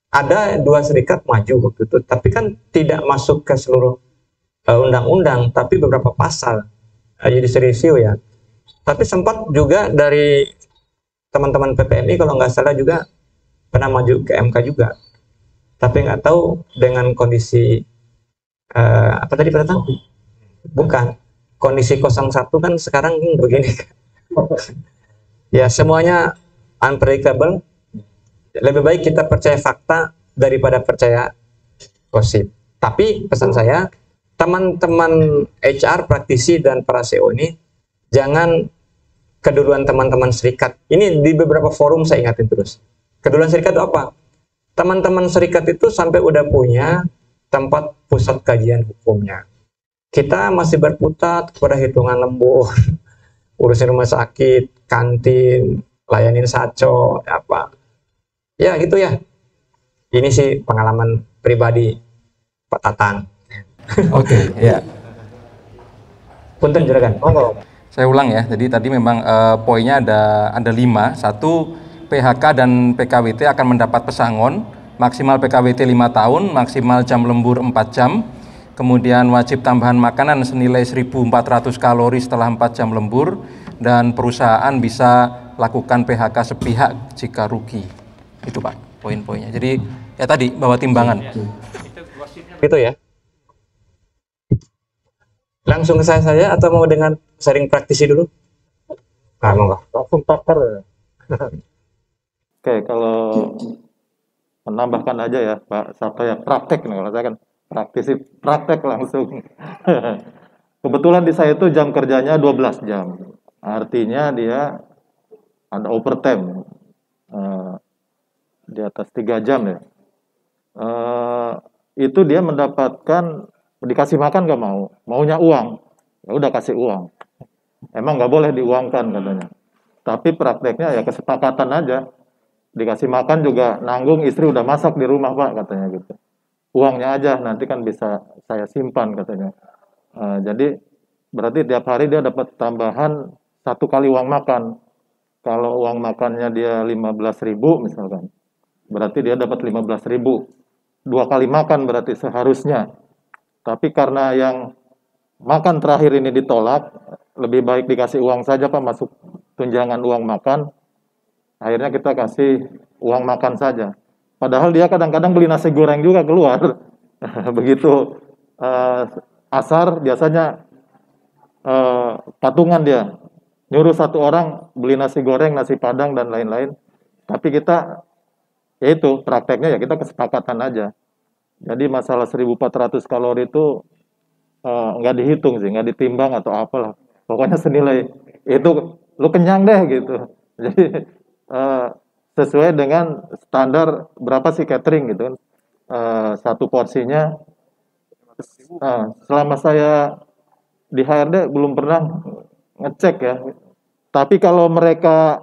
Speaker 3: ada 2 serikat maju waktu itu, tapi kan tidak masuk ke seluruh undang-undang, tapi beberapa pasal judicial review ya. Tapi sempat juga dari teman-teman PPMI kalau nggak salah juga pernah maju ke MK juga. Tapi nggak tahu dengan kondisi apa tadi pada tahu? Bukan. Kondisi 01 kan sekarang begini. Ya semuanya unpredictable. Lebih baik kita percaya fakta daripada percaya gosip. Tapi pesan saya, teman-teman HR, praktisi, dan para CEO ini jangan keduluan teman-teman serikat. Ini di beberapa forum saya ingatin terus. Keduluan serikat itu apa? teman-teman serikat itu sampai udah punya tempat pusat kajian hukumnya. Kita masih berputar kepada hitungan lembur, urusin rumah sakit, kantin, layanin saco, apa. Ya gitu ya. Ini sih pengalaman pribadi Pak Tatang.
Speaker 1: Oke, ya.
Speaker 3: Punten juragan. Monggo.
Speaker 1: Saya ulang ya. Jadi tadi memang poinnya ada 5. Satu, PHK dan PKWT akan mendapat pesangon, maksimal PKWT 5 tahun, maksimal jam lembur 4 jam. Kemudian wajib tambahan makanan senilai 1.400 kalori setelah 4 jam lembur, dan perusahaan bisa lakukan PHK sepihak jika rugi. Itu Pak, poin-poinnya. Jadi ya tadi bawa timbangan.
Speaker 3: Gitu ya. Langsung ke saya atau mau dengan sharing praktisi dulu? Ah, monggo.
Speaker 2: Langsung pakar ya. Oke, kalau menambahkan aja ya Pak Sabto ya, praktek nih, kalau saya kan praktisi, praktek langsung. Kebetulan di saya itu jam kerjanya 12 jam. Artinya dia ada overtime di atas 3 jam ya. Itu dia mendapatkan, dikasih makan nggak mau, maunya uang. Ya udah kasih uang. Emang nggak boleh diuangkan katanya. Tapi prakteknya ya kesepakatan aja. Dikasih makan juga nanggung, istri udah masak di rumah Pak katanya gitu. Uangnya aja nanti kan bisa saya simpan katanya. Jadi berarti tiap hari dia dapat tambahan 1 kali uang makan. Kalau uang makannya dia 15.000 misalkan, berarti dia dapat 15.000. 2 kali makan berarti seharusnya. Tapi karena yang makan terakhir ini ditolak, lebih baik dikasih uang saja Pak, masuk tunjangan uang makan. Akhirnya kita kasih uang makan saja. Padahal dia kadang-kadang beli nasi goreng juga keluar. Begitu asar biasanya patungan dia. Nyuruh 1 orang beli nasi goreng, nasi padang, dan lain-lain. Tapi kita, ya itu prakteknya ya kita kesepakatan aja. Jadi masalah 1.400 kalori itu nggak dihitung sih, nggak ditimbang atau apalah. Pokoknya senilai itu lu kenyang deh gitu. Jadi sesuai dengan standar berapa sih catering gitu kan. Satu porsinya selama saya di HRD belum pernah ngecek ya. Tapi kalau mereka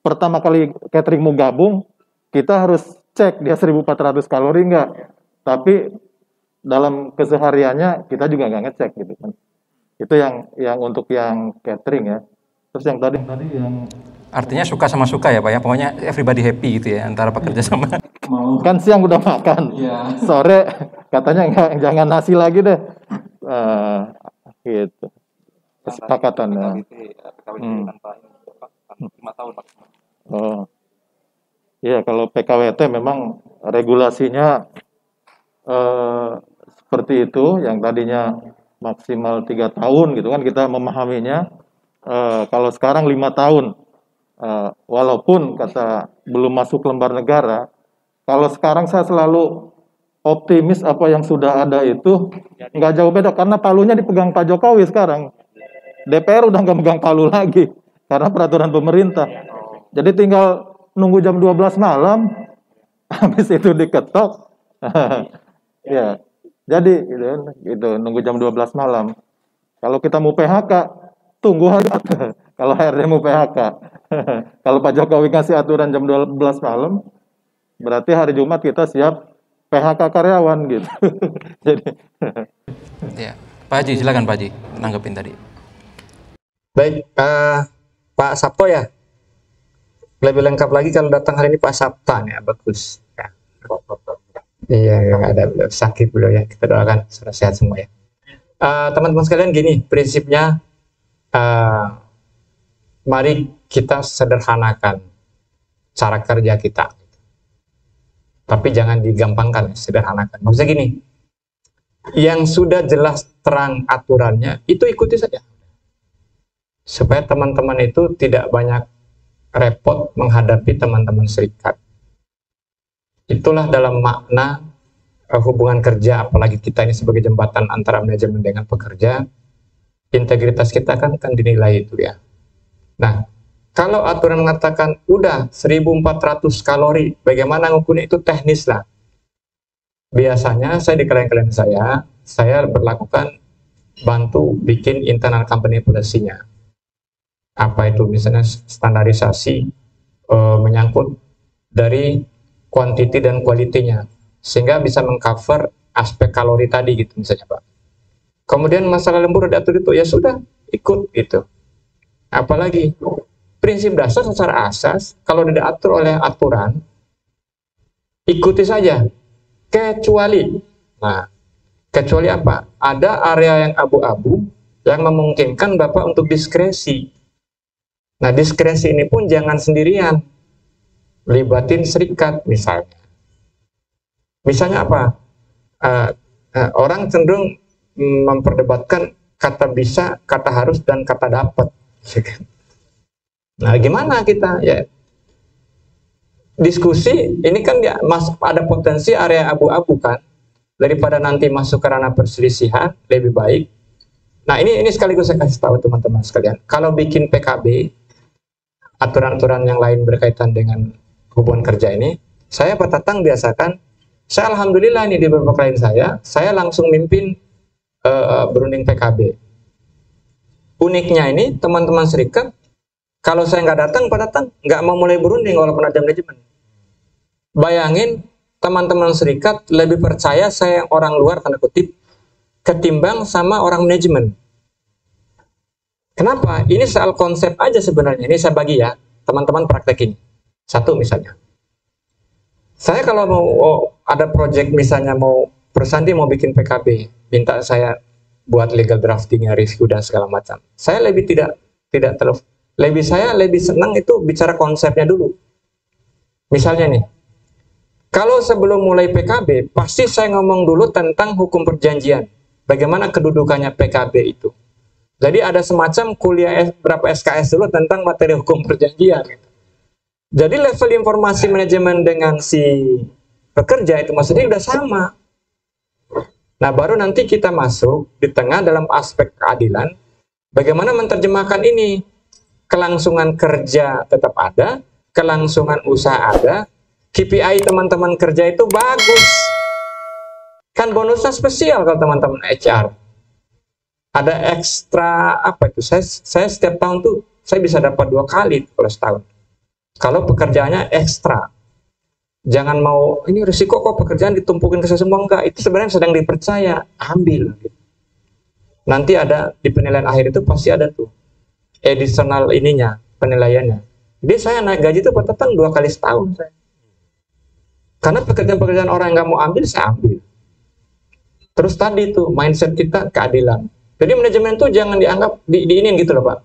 Speaker 2: pertama kali catering mau gabung, kita harus cek dia 1.400 kalori enggak. Tapi dalam kesehariannya kita juga nggak ngecek gitu kan. Itu yang untuk yang catering ya. Terus yang tadi yang
Speaker 1: Artinya suka sama suka ya Pak ya, pokoknya everybody happy gitu ya antara pekerja sama.
Speaker 2: kan siang udah makan, sore katanya jangan nasi lagi deh, gitu kesepakatan ya. Oh iya, kalau PKWT memang regulasinya seperti itu, yang tadinya maksimal 3 tahun gitu kan, kita memahaminya. Kalau sekarang 5 tahun. Walaupun kata belum masuk lembar negara, kalau sekarang saya selalu optimis apa yang sudah ada itu nggak jauh beda, karena palunya dipegang Pak Jokowi sekarang. DPR udah nggak megang palu lagi karena peraturan pemerintah. Jadi tinggal nunggu jam 12 malam, habis itu diketok. Ya, jadi gitu, nunggu jam 12 malam. Kalau kita mau PHK, tunggu hari. Kalau HRD mau PHK. Kalau Pak Jokowi ngasih aturan jam 12 malam, berarti hari Jumat kita siap PHK karyawan gitu. Jadi
Speaker 1: Ya, Pak Haji silakan Pak Haji nanggepin tadi.
Speaker 3: Baik, Pak Sabto ya. Lebih lengkap lagi kalau datang hari ini Pak Sabtan ya, bagus. Ya. Iya, nggak ada beliau, sakit beliau ya. Kita doakan secara sehat semua ya. Teman-teman sekalian gini, prinsipnya mari kita sederhanakan cara kerja kita. Tapi jangan digampangkan, sederhanakan. Maksudnya gini, yang sudah jelas terang aturannya, itu ikuti saja. Supaya teman-teman itu tidak banyak repot menghadapi teman-teman serikat. Itulah dalam makna hubungan kerja, apalagi kita ini sebagai jembatan antara manajemen dengan pekerja, integritas kita kan dinilai itu ya. Nah, Kalau aturan mengatakan udah 1400 kalori, bagaimana ngukurnya itu teknis lah. Biasanya saya di klien-klien saya berlakukan bantu bikin internal company policy-nya. Apa itu misalnya standarisasi menyangkut dari quantity dan quality-nya, sehingga bisa mengcover aspek kalori tadi gitu misalnya Pak. Kemudian masalah lembur diatur itu, ya sudah ikut gitu. Apalagi prinsip dasar secara asas kalau tidak diatur oleh aturan, ikuti saja. Kecuali, nah, kecuali apa? Ada area yang abu-abu yang memungkinkan Bapak untuk diskresi. Nah, diskresi ini pun jangan sendirian. Libatin serikat misalnya. Misalnya apa? Orang cenderung memperdebatkan kata bisa, kata harus, dan kata dapat. Nah, gimana kita? Ya, diskusi ini kan dia ada potensi area abu-abu kan, daripada nanti masuk ke ranah perselisihan, lebih baik. Nah, ini sekaligus saya kasih tahu teman-teman sekalian, kalau bikin PKB, aturan-aturan yang lain berkaitan dengan hubungan kerja ini, saya Pak Tatang biasakan, saya alhamdulillah ini di beberapa klien saya langsung mimpin berunding PKB. Uniknya ini teman-teman serikat, kalau saya nggak datang, Pak Tatang nggak mau mulai berunding walaupun ada manajemen. Bayangin, teman-teman serikat lebih percaya saya yang orang luar, tanda kutip, ketimbang sama orang manajemen. Kenapa? Ini soal konsep aja sebenarnya. Ini saya bagi ya, teman-teman praktekin. Satu misalnya, saya kalau mau ada project misalnya perusahaan dia mau bikin PKB, minta saya buat legal draftingnya, review dan segala macam. Saya lebih tidak terlalu. Saya lebih senang itu bicara konsepnya dulu. Misalnya nih, kalau sebelum mulai PKB, pasti saya ngomong dulu tentang hukum perjanjian. Bagaimana kedudukannya PKB itu. Jadi ada semacam kuliah berapa SKS dulu tentang materi hukum perjanjian. Jadi level informasi manajemen dengan si pekerja itu maksudnya udah sama. Nah, baru nanti kita masuk di tengah dalam aspek keadilan. Bagaimana menerjemahkan ini? Kelangsungan kerja tetap ada, kelangsungan usaha ada, KPI teman-teman kerja itu bagus. Kan bonusnya spesial kalau teman-teman HR. Ada ekstra apa itu? Saya setiap tahun tuh saya bisa dapat 2 kali kalau setahun. Kalau pekerjaannya ekstra. Jangan mau ini risiko kok pekerjaan ditumpukin ke saya semua, enggak. Itu sebenarnya sedang dipercaya, ambil. Nanti ada di penilaian akhir itu pasti ada tuh additional ininya, penilaiannya. Jadi saya naik gaji itu Pak Tatang 2 kali setahun saya. Karena pekerjaan-pekerjaan orang yang nggak mau ambil, saya ambil. Terus tadi tuh mindset kita keadilan. Jadi manajemen tuh jangan dianggap diinin gitu loh Pak.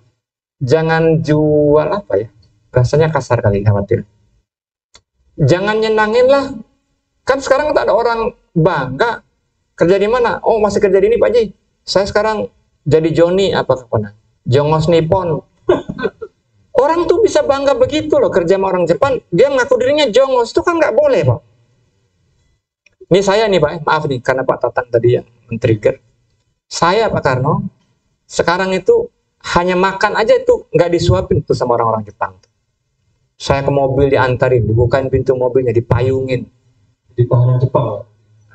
Speaker 3: Jangan jual apa ya? Rasanya kasar kali, khawatir. Jangan nyenangin lah. Kan sekarang ada orang bangga kerja di mana? Oh masih kerja di ini Pak Ji. Saya sekarang jadi Joni apa kapan? Jongos Nippon. Orang tuh bisa bangga begitu loh kerja sama orang Jepang. Dia ngaku dirinya Jongos, itu kan nggak boleh Pak. Ini saya nih Pak, maaf nih karena Pak Tatang tadi yang men-trigger. Saya Pak Karno, sekarang itu hanya makan aja itu nggak disuapin tuh sama orang-orang Jepang. Saya ke mobil diantarin, dibukain pintu mobilnya, dipayungin.
Speaker 4: Di tahanan Jepang.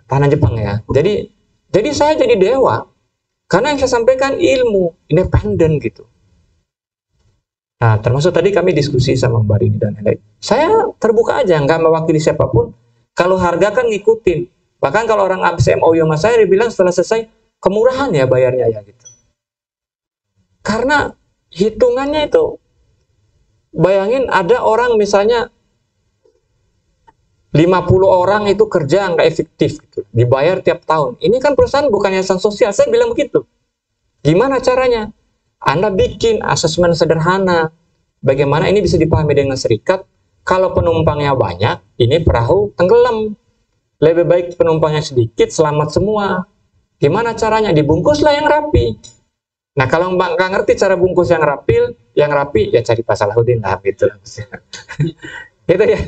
Speaker 3: Tahanan Jepang ya. Jadi saya jadi dewa. Karena yang saya sampaikan ilmu, independen gitu. Nah, termasuk tadi kami diskusi sama Mbak Rini dan lain-lain. Saya terbuka aja, nggak mewakili siapapun. Kalau harga kan ngikutin. Bahkan kalau orang habis MOU sama saya, dia bilang setelah selesai, kemurahan ya bayarnya ya gitu. Karena hitungannya itu, bayangin ada orang misalnya 50 orang itu kerja nggak efektif gitu, dibayar tiap tahun. Ini kan perusahaan bukan yayasan sosial, saya bilang begitu. Gimana caranya? Anda bikin asesmen sederhana. Bagaimana ini bisa dipahami dengan serikat? Kalau penumpangnya banyak, ini perahu tenggelam. Lebih baik penumpangnya sedikit, selamat semua. Gimana caranya? Dibungkuslah yang rapi. Nah kalau Mbak nggak ngerti cara bungkus yang rapi ya cari Pak Salahuddin lah gitu. Gitu ya.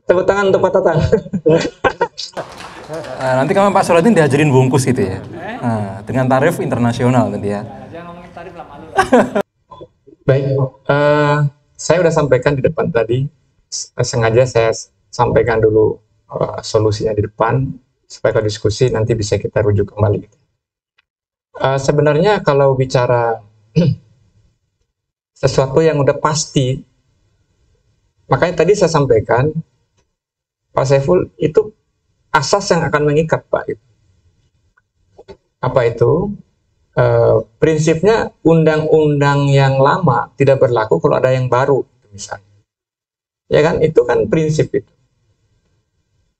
Speaker 3: Tepuk tangan untuk Pak Tatang.
Speaker 1: Nanti kamu Pak Salahuddin diajarin bungkus gitu ya. Nah, dengan tarif internasional nanti ya.
Speaker 5: Jangan ngomongin tarif lah malu.
Speaker 3: Baik, saya udah sampaikan di depan tadi, sengaja saya sampaikan dulu solusinya di depan, supaya kalau diskusi nanti bisa kita rujuk kembali. Sebenarnya kalau bicara sesuatu yang udah pasti, makanya tadi saya sampaikan, Pak Saiful, itu asas yang akan mengikat, Pak. Apa itu? Prinsipnya undang-undang yang lama tidak berlaku kalau ada yang baru, misalnya. Ya kan, itu kan prinsip itu.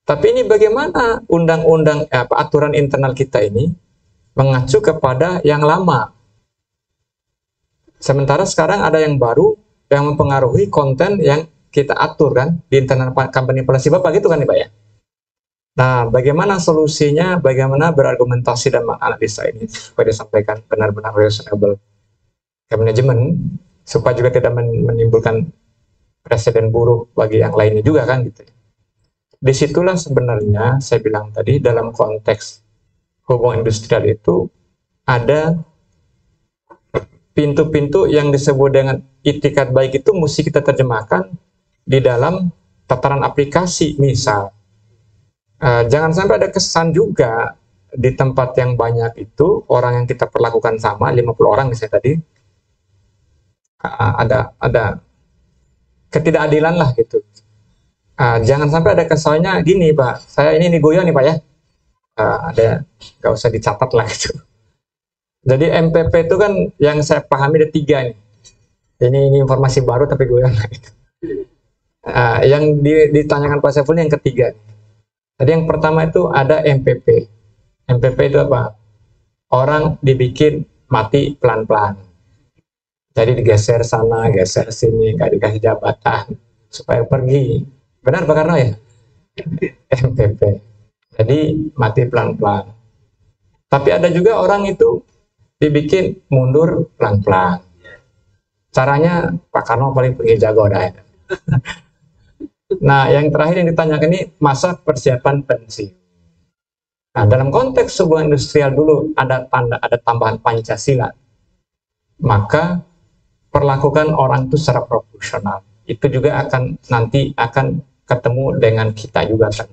Speaker 3: Tapi ini bagaimana undang-undang aturan internal kita ini mengacu kepada yang lama. Sementara sekarang ada yang baru yang mempengaruhi konten yang kita atur kan di internal company policy Bapak gitu kan nih Pak ya. Nah, bagaimana solusinya, bagaimana berargumentasi dan menganalisa ini supaya disampaikan benar-benar reasonable ke manajemen, supaya juga tidak menimbulkan presiden buruk bagi yang lainnya juga kan gitu. Disitulah sebenarnya saya bilang tadi dalam konteks hubungan industrial itu ada pintu-pintu yang disebut dengan itikat baik itu mesti kita terjemahkan di dalam tataran aplikasi. Misal jangan sampai ada kesan juga di tempat yang banyak itu orang yang kita perlakukan sama 50 orang misalnya tadi ada ketidakadilan lah gitu. Jangan sampai ada kesannya gini Pak, saya ini goyah nih Pak ya, ada nggak usah dicatat lah gitu. Jadi MPP itu kan yang saya pahami ada 3 nih. Ini informasi baru tapi goyah lah gitu. Yang ditanyakan Pak Saiful yang ketiga. Tadi yang pertama itu ada MPP. MPP itu apa? Orang dibikin mati pelan-pelan. Jadi digeser sana, geser sini, nggak dikasih jabatan supaya pergi. Benar Pak Karno ya? MPP. Jadi mati pelan-pelan. Tapi ada juga orang itu dibikin mundur pelan-pelan. Caranya Pak Karno paling pergi jago dah. Nah, yang terakhir yang ditanyakan ini masa persiapan pensiun. Nah, dalam konteks sebuah industrial dulu ada tambahan Pancasila. Maka perlakukan orang itu secara proporsional. Itu juga nanti akan ketemu dengan kita juga kan.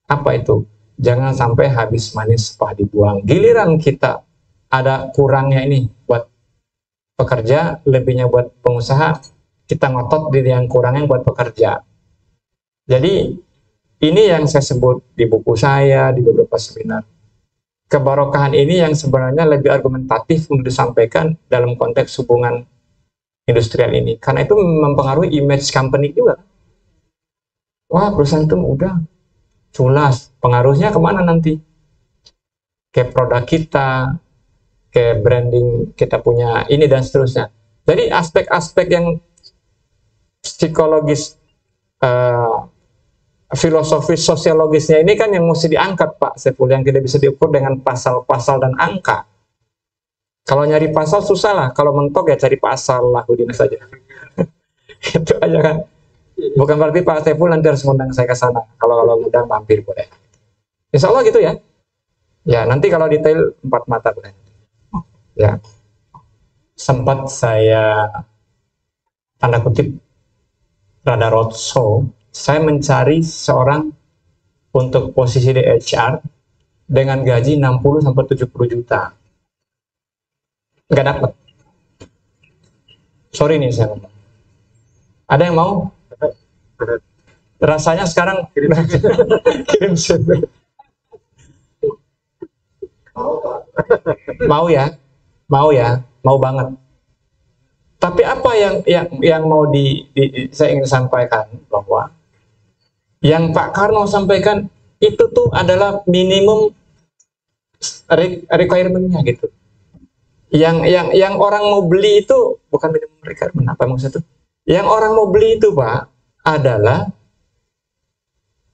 Speaker 3: Apa itu? Jangan sampai habis manis sepah dibuang. Giliran kita ada kurangnya ini buat pekerja, lebihnya buat pengusaha, kita ngotot di yang kurangnya buat pekerja. Jadi ini yang saya sebut di buku saya, di beberapa seminar. Kebarokahan ini yang sebenarnya lebih argumentatif untuk disampaikan dalam konteks hubungan industrial ini. Karena itu mempengaruhi image company juga. Wah, perusahaan itu udah culas. Pengaruhnya kemana nanti? Ke produk kita, ke branding kita punya ini dan seterusnya. Jadi aspek-aspek yang psikologis, filosofis, sosiologisnya ini kan yang mesti diangkat Pak Saiful, yang tidak bisa diukur dengan pasal-pasal dan angka. Kalau nyari pasal susah lah, kalau mentok ya cari pasal lah Udin saja. Itu aja kan. Bukan berarti Pak Saiful nanti harus ngundang saya ke sana. Kalau ngundang mampir boleh. Insya Allah gitu ya. Ya nanti kalau detail 4 mata boleh. Ya. Sempat saya tanda kutip rada roadshow. Saya mencari seorang untuk posisi di HR dengan gaji 60-70 juta. Nggak dapat. Sorry nih saya ngomong. Ada yang mau? Rasanya sekarang kirim CV. Mau ya, mau banget. Tapi apa yang mau saya ingin sampaikan bahwa yang Pak Karno sampaikan itu tuh adalah minimum requirement-nya gitu. Yang orang mau beli itu bukan minimum requirement, apa maksudnya itu? Yang orang mau beli itu Pak adalah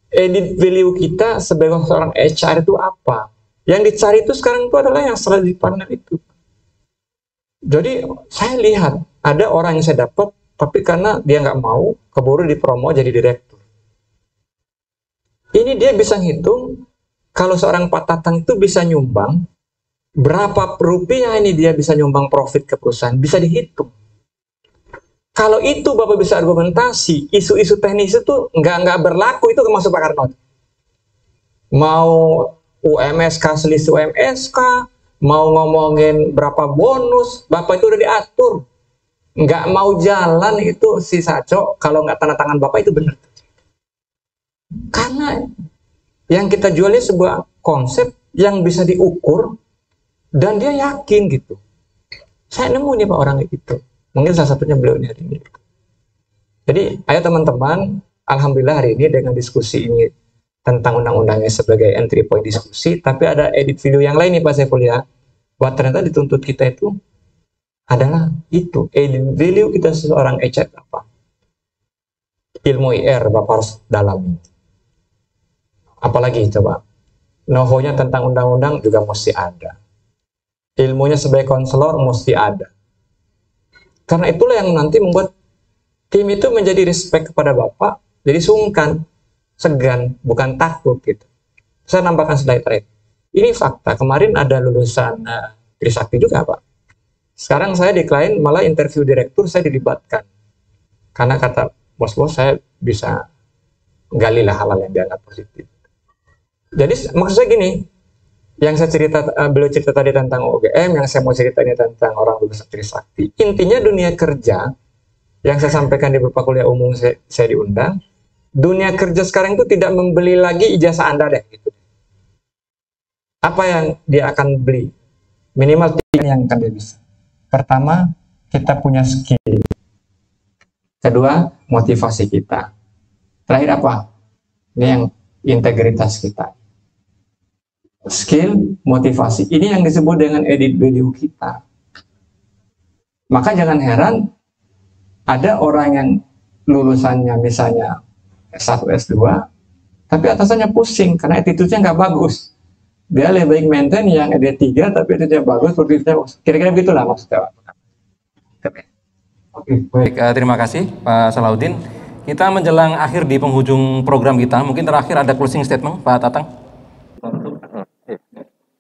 Speaker 3: edit value kita sebagai seorang HR itu apa? Yang dicari itu sekarang itu adalah yang strategic partner itu. Jadi saya lihat ada orang yang saya dapat, tapi karena dia nggak mau, keburu dipromo jadi direktur. Ini dia bisa ngitung, kalau seorang Pak Tatang itu bisa nyumbang, berapa rupiah ini dia bisa nyumbang profit ke perusahaan, bisa dihitung. Kalau itu Bapak bisa argumentasi, isu-isu teknis itu nggak berlaku, itu termasuk Pak Karno. Mau UMSK selisih UMSK, mau ngomongin berapa bonus, Bapak itu udah diatur. Nggak mau jalan itu si Saco, kalau nggak tanda tangan Bapak itu benar. Karena yang kita jualnya sebuah konsep yang bisa diukur dan dia yakin gitu. Saya nemu nih Pak orang gitu. Mungkin salah satunya beliau hari ini. Jadi ayo teman-teman, alhamdulillah hari ini dengan diskusi ini tentang undang-undangnya sebagai entry point diskusi, tapi ada edit video yang lain nih Pak Saiful ya. Bahwa ternyata dituntut kita itu adalah itu, edit value kita seorang ecek apa? Ilmu IR Bapak harus dalami. Apalagi coba, know-how-nya tentang undang-undang juga mesti ada. Ilmunya sebagai konselor mesti ada. Karena itulah yang nanti membuat tim itu menjadi respect kepada Bapak, jadi sungkan, segan, bukan takut gitu. Saya nambahkan slide terakhir. Ini fakta, kemarin ada lulusan Trisakti juga Pak. Sekarang saya di klien malah interview direktur saya dilibatkan. Karena kata bos-bos saya bisa galilah hal-hal yang dianggap positif. Jadi maksud saya gini, yang saya cerita, beliau cerita tadi tentang OGM, yang saya mau cerita ini tentang orang lulusan Trisakti. Intinya dunia kerja, yang saya sampaikan di beberapa kuliah umum saya diundang, dunia kerja sekarang itu tidak membeli lagi ijazah Anda deh. Gitu. Apa yang dia akan beli? Minimal 3 yang akan dia bisa. Pertama, kita punya skill. Kedua, motivasi kita. Terakhir apa? Ini yang integritas kita. Skill, motivasi. Ini yang disebut dengan edit value kita. Maka jangan heran ada orang yang lulusannya misalnya S1, S2, tapi atasannya pusing karena attitude-nya nggak bagus. Dia lebih baik maintain yang ED3 tapi attitude-nya bagus, produktifnya kira-kira begitulah maksudnya.
Speaker 1: Oke, baik. Terima kasih Pak Salahuddin. Kita menjelang akhir di penghujung program kita. Mungkin terakhir ada closing statement Pak Tatang.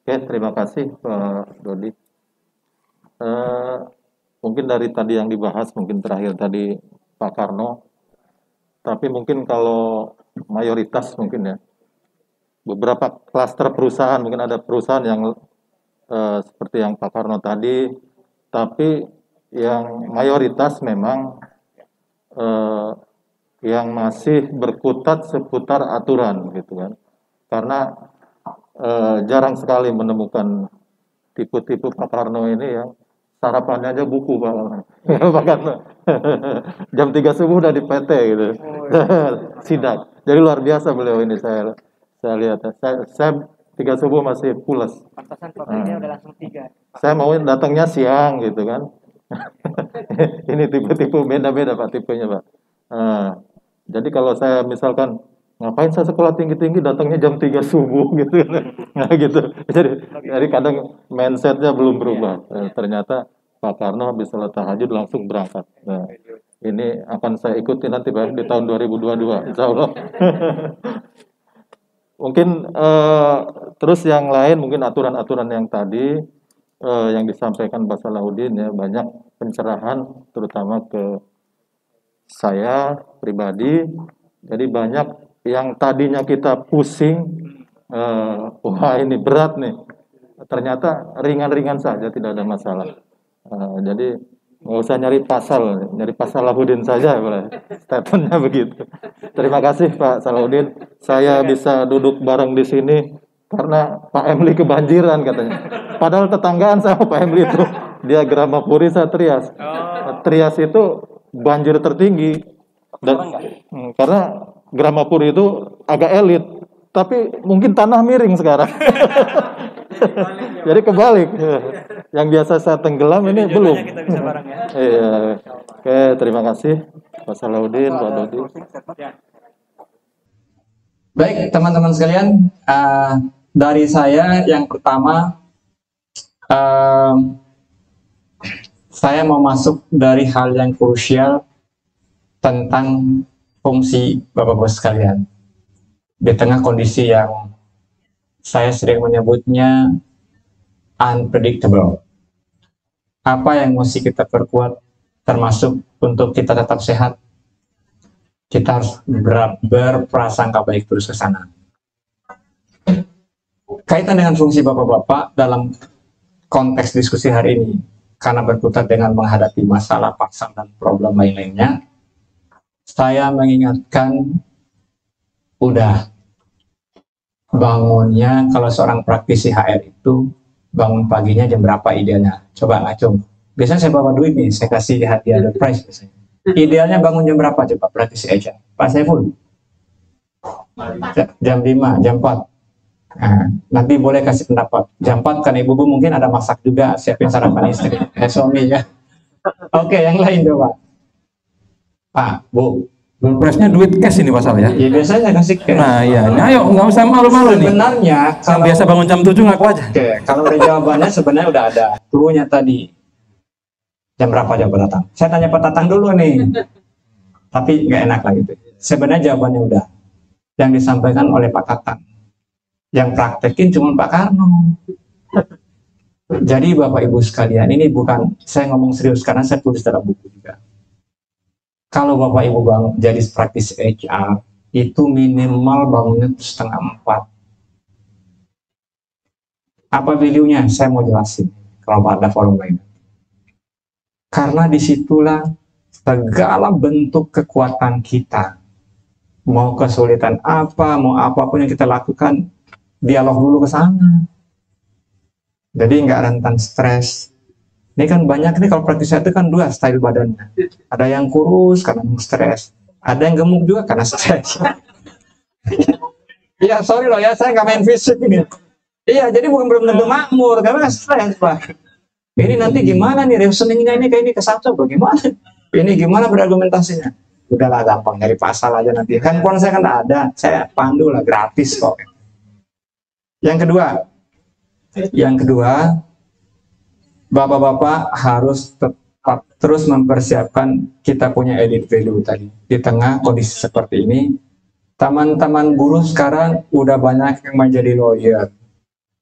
Speaker 2: Oke, terima kasih Pak Dodi. Mungkin dari tadi yang dibahas, mungkin terakhir tadi Pak Karno, tapi mungkin kalau mayoritas mungkin ya, beberapa klaster perusahaan, mungkin ada perusahaan yang seperti yang Pak Karno tadi, tapi yang mayoritas memang yang masih berkutat seputar aturan gitu kan, karena jarang sekali menemukan tipe-tipe Pak Karno ini yang sarapannya aja buku Pak Karno. Jam 3 subuh udah di PT gitu. Sidak. Jadi luar biasa beliau ini saya lihat. Saya 3 subuh masih pulas.
Speaker 5: Pantasan kopinya udah langsung 3.
Speaker 2: Saya mau datangnya siang gitu kan. Ini tipe-tipe beda-beda Pak tipenya Pak. Jadi kalau saya misalkan ngapain saya sekolah tinggi-tinggi datangnya jam 3 subuh gitu. Nah gitu. Jadi kadang mindsetnya belum berubah. Ternyata Pak Karno habis salat tahajud langsung berangkat. Nah, ini akan saya ikuti nanti Pak di tahun 2022 insya Allah. Mungkin terus yang lain mungkin aturan-aturan yang tadi yang disampaikan Pak Salahuddin ya, banyak pencerahan terutama ke saya pribadi. Jadi banyak yang tadinya kita pusing, wah ini berat nih, ternyata ringan-ringan saja, tidak ada masalah. Jadi nggak usah nyari pasal Salahuddin saja, statementnya begitu. Terima kasih Pak Salahuddin, saya bisa duduk bareng di sini karena Pak Emli kebanjiran katanya. Padahal tetanggaan sama Pak Emli itu, dia Gramapuri, saya Trias. Trias itu banjir tertinggi, dan, karena Gramapuri itu agak elit, tapi mungkin tanah miring sekarang. Jadi kebalik. Yang biasa saya tenggelam ini belum. Iya. Oke, terima kasih Pak Salahuddin, Pak Dodi.
Speaker 3: Baik, teman-teman sekalian, dari saya yang pertama, saya mau masuk dari hal yang krusial tentang fungsi Bapak-Bapak sekalian. Di tengah kondisi yang saya sering menyebutnya unpredictable. Apa yang mesti kita perkuat termasuk untuk kita tetap sehat, kita harus berprasangka baik terus ke sana. Kaitan dengan fungsi bapak-bapak dalam konteks diskusi hari ini, karena berkutat dengan menghadapi masalah, pasang, dan problem lain-lainnya, saya mengingatkan, udah bangunnya kalau seorang praktisi HR itu bangun paginya jam berapa idealnya? Coba ngacung. Biasanya saya bawa duit nih, saya kasih hadiah the prize biasanya. Idealnya bangun jam berapa coba praktisi HR? Pak Saiful? Jam 5, jam 4. Nah, nanti boleh kasih pendapat. Jam 4 kan ibu-ibu mungkin ada masak juga, siapin sarapan istri, suami ya. Oke, yang lain coba. Pak, Bu.
Speaker 1: Presnya duit cash ini pasal ya?
Speaker 3: Ya biasanya kasih cash.
Speaker 1: Nah iya, nah, ayo nggak usah malu-malu nih.
Speaker 3: Sebenarnya
Speaker 1: Yang biasa bangun jam 7 ngaku aja.
Speaker 3: Oke, kalau udah jawabannya sebenarnya udah ada. Cluenya tadi. Jam berapa jawab datang? Saya tanya Pak Tatang dulu nih. Tapi nggak enak lah gitu. Sebenarnya jawabannya udah. Yang disampaikan oleh Pak Tatang. Yang praktekin cuma Pak Karno. Jadi Bapak Ibu sekalian, ini bukan saya ngomong serius karena saya tulis dalam buku juga. Kalau Bapak Ibu bangun jadi praktisi HR, itu minimal bangunnya 3:30. Apa value-nya? Saya mau jelasin kalau ada forum lain. Karena disitulah segala bentuk kekuatan kita, mau kesulitan apa, mau apapun yang kita lakukan, dialog dulu ke sana. Jadi nggak rentan stres. Ini kan banyak nih kalau praktisi itu kan dua style badannya. Ada yang kurus karena stres, ada yang gemuk juga karena stres. Iya sorry loh ya, saya nggak main fisik ini. Iya jadi bukan belum tentu makmur karena stres Pak. Ini nanti gimana nih reasoningnya ini kayak ini kesatu bagaimana? Ini gimana berargumentasinya? Udahlah gampang dari pasal aja nanti. Handphone saya kan ada, saya pandu lah gratis kok. Yang kedua, Bapak-bapak harus tetap terus mempersiapkan kita punya edit value tadi. Di tengah kondisi seperti ini, teman-teman buruh sekarang udah banyak yang menjadi lawyer,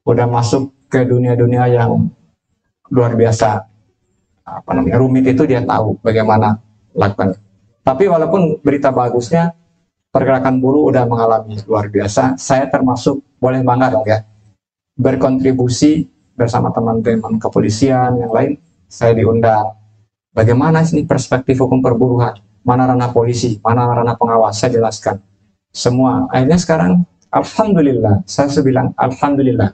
Speaker 3: udah masuk ke dunia-dunia yang luar biasa. Rumit itu dia tahu bagaimana lakukan. Tapi walaupun berita bagusnya, pergerakan buruh udah mengalami luar biasa. Saya termasuk, boleh bangga dong ya, berkontribusi bersama teman-teman kepolisian yang lain. Saya diundang bagaimana sih perspektif hukum perburuhan, mana ranah polisi, mana ranah pengawas, saya jelaskan semua. Akhirnya sekarang alhamdulillah, saya bilang alhamdulillah,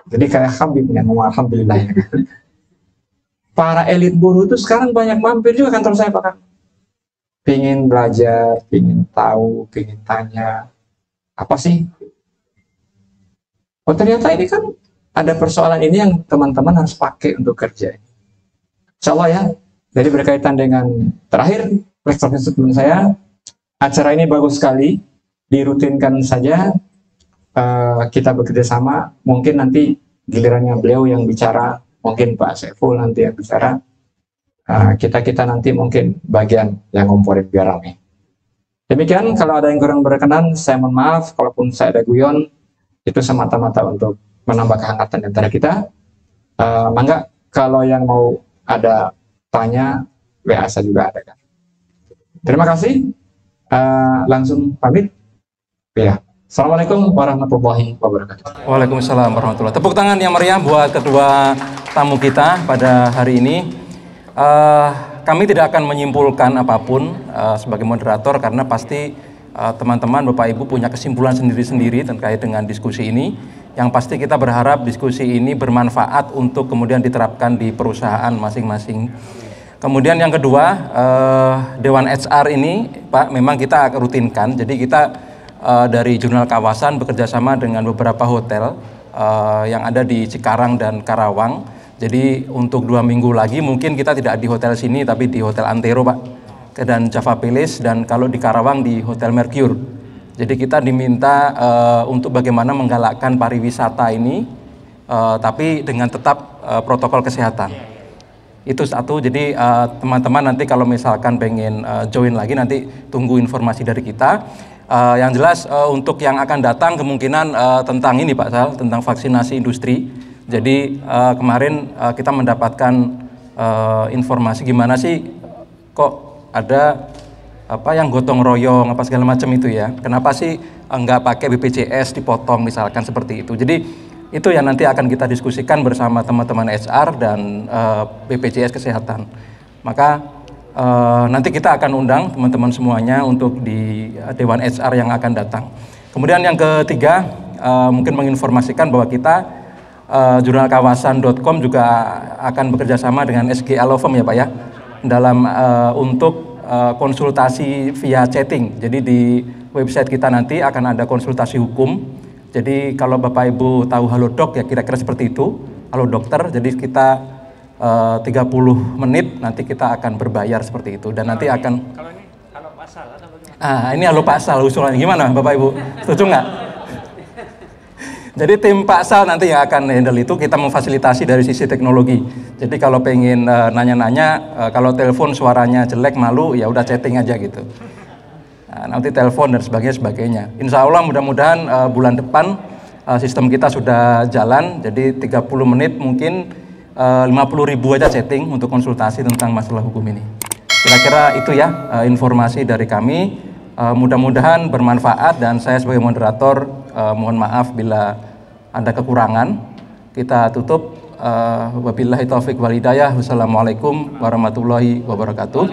Speaker 3: jadi kayak Habib yang ngomong alhamdulillah ya. Para elit buruh itu sekarang banyak mampir juga kantor saya Pak, pingin belajar, pingin tahu, pingin tanya apa sih, oh ternyata ini kan ada persoalan ini yang teman-teman harus pakai untuk kerja. Insya Allah ya. Jadi berkaitan dengan terakhir, statement saya, acara ini bagus sekali, dirutinkan saja, kita bekerja sama, mungkin nanti gilirannya beliau yang bicara, mungkin Pak Saiful nanti yang bicara, kita nanti mungkin bagian yang ngomporin biar rame. Demikian, kalau ada yang kurang berkenan, saya mohon maaf, kalaupun saya ada guyon, itu semata-mata untuk menambah kehangatan antara kita. Mangga kalau yang mau ada tanya, WA saya juga ada kan. Terima kasih. Langsung pamit. Ya. Assalamualaikum warahmatullahi wabarakatuh.
Speaker 1: Waalaikumsalam warahmatullahi wabarakatuh. Tepuk tangan yang meriah buat kedua tamu kita pada hari ini. Kami tidak akan menyimpulkan apapun sebagai moderator karena pasti teman-teman Bapak Ibu punya kesimpulan sendiri-sendiri terkait dengan diskusi ini. Yang pasti kita berharap diskusi ini bermanfaat untuk kemudian diterapkan di perusahaan masing-masing. Kemudian yang kedua, Dewan HR ini Pak memang kita rutinkan. Jadi kita dari Jurnal Kawasan bekerjasama dengan beberapa hotel yang ada di Cikarang dan Karawang. Jadi untuk 2 minggu lagi mungkin kita tidak di hotel sini tapi di Hotel Antero Pak, dan Java Palace, dan kalau di Karawang di Hotel Mercure. Jadi kita diminta untuk bagaimana menggalakkan pariwisata ini, tapi dengan tetap protokol kesehatan. Itu satu. Jadi teman-teman nanti kalau misalkan pengen join lagi nanti tunggu informasi dari kita. Yang jelas untuk yang akan datang kemungkinan tentang ini Pak Sal, tentang vaksinasi industri. Jadi kemarin kita mendapatkan informasi gimana sih kok ada yang gotong royong apa segala macam itu ya. Kenapa sih enggak pakai BPJS dipotong misalkan seperti itu. Jadi itu yang nanti akan kita diskusikan bersama teman-teman HR dan BPJS Kesehatan. Maka nanti kita akan undang teman-teman semuanya untuk di Dewan HR yang akan datang. Kemudian yang ketiga, mungkin menginformasikan bahwa kita jurnalkawasan.com juga akan bekerja sama dengan SGA Law Firm ya Pak ya, dalam untuk konsultasi via chatting. Jadi di website kita nanti akan ada konsultasi hukum. Jadi kalau Bapak Ibu tahu Halodoc ya kira-kira seperti itu, Halo Dokter. Jadi kita 30 menit nanti kita akan berbayar seperti itu dan nanti akan. Kalau ini Halo Pasal atau bagaimana? Ini Halo Pasal usulannya gimana Bapak Ibu? Setuju nggak? Jadi tim Pak Sal nanti yang akan handle itu, kita memfasilitasi dari sisi teknologi. Jadi kalau pengen nanya-nanya, kalau telepon suaranya jelek malu, ya udah chatting aja gitu. Nah, nanti telepon dan sebagainya. Insya Allah mudah-mudahan bulan depan sistem kita sudah jalan. Jadi 30 menit mungkin 50.000 aja chatting untuk konsultasi tentang masalah hukum ini. Kira-kira itu ya informasi dari kami. Mudah-mudahan bermanfaat dan saya sebagai moderator mohon maaf bila ada kekurangan. Kita tutup. Wabillahi taufiq wal hidayah. Wassalamualaikum warahmatullahi wabarakatuh.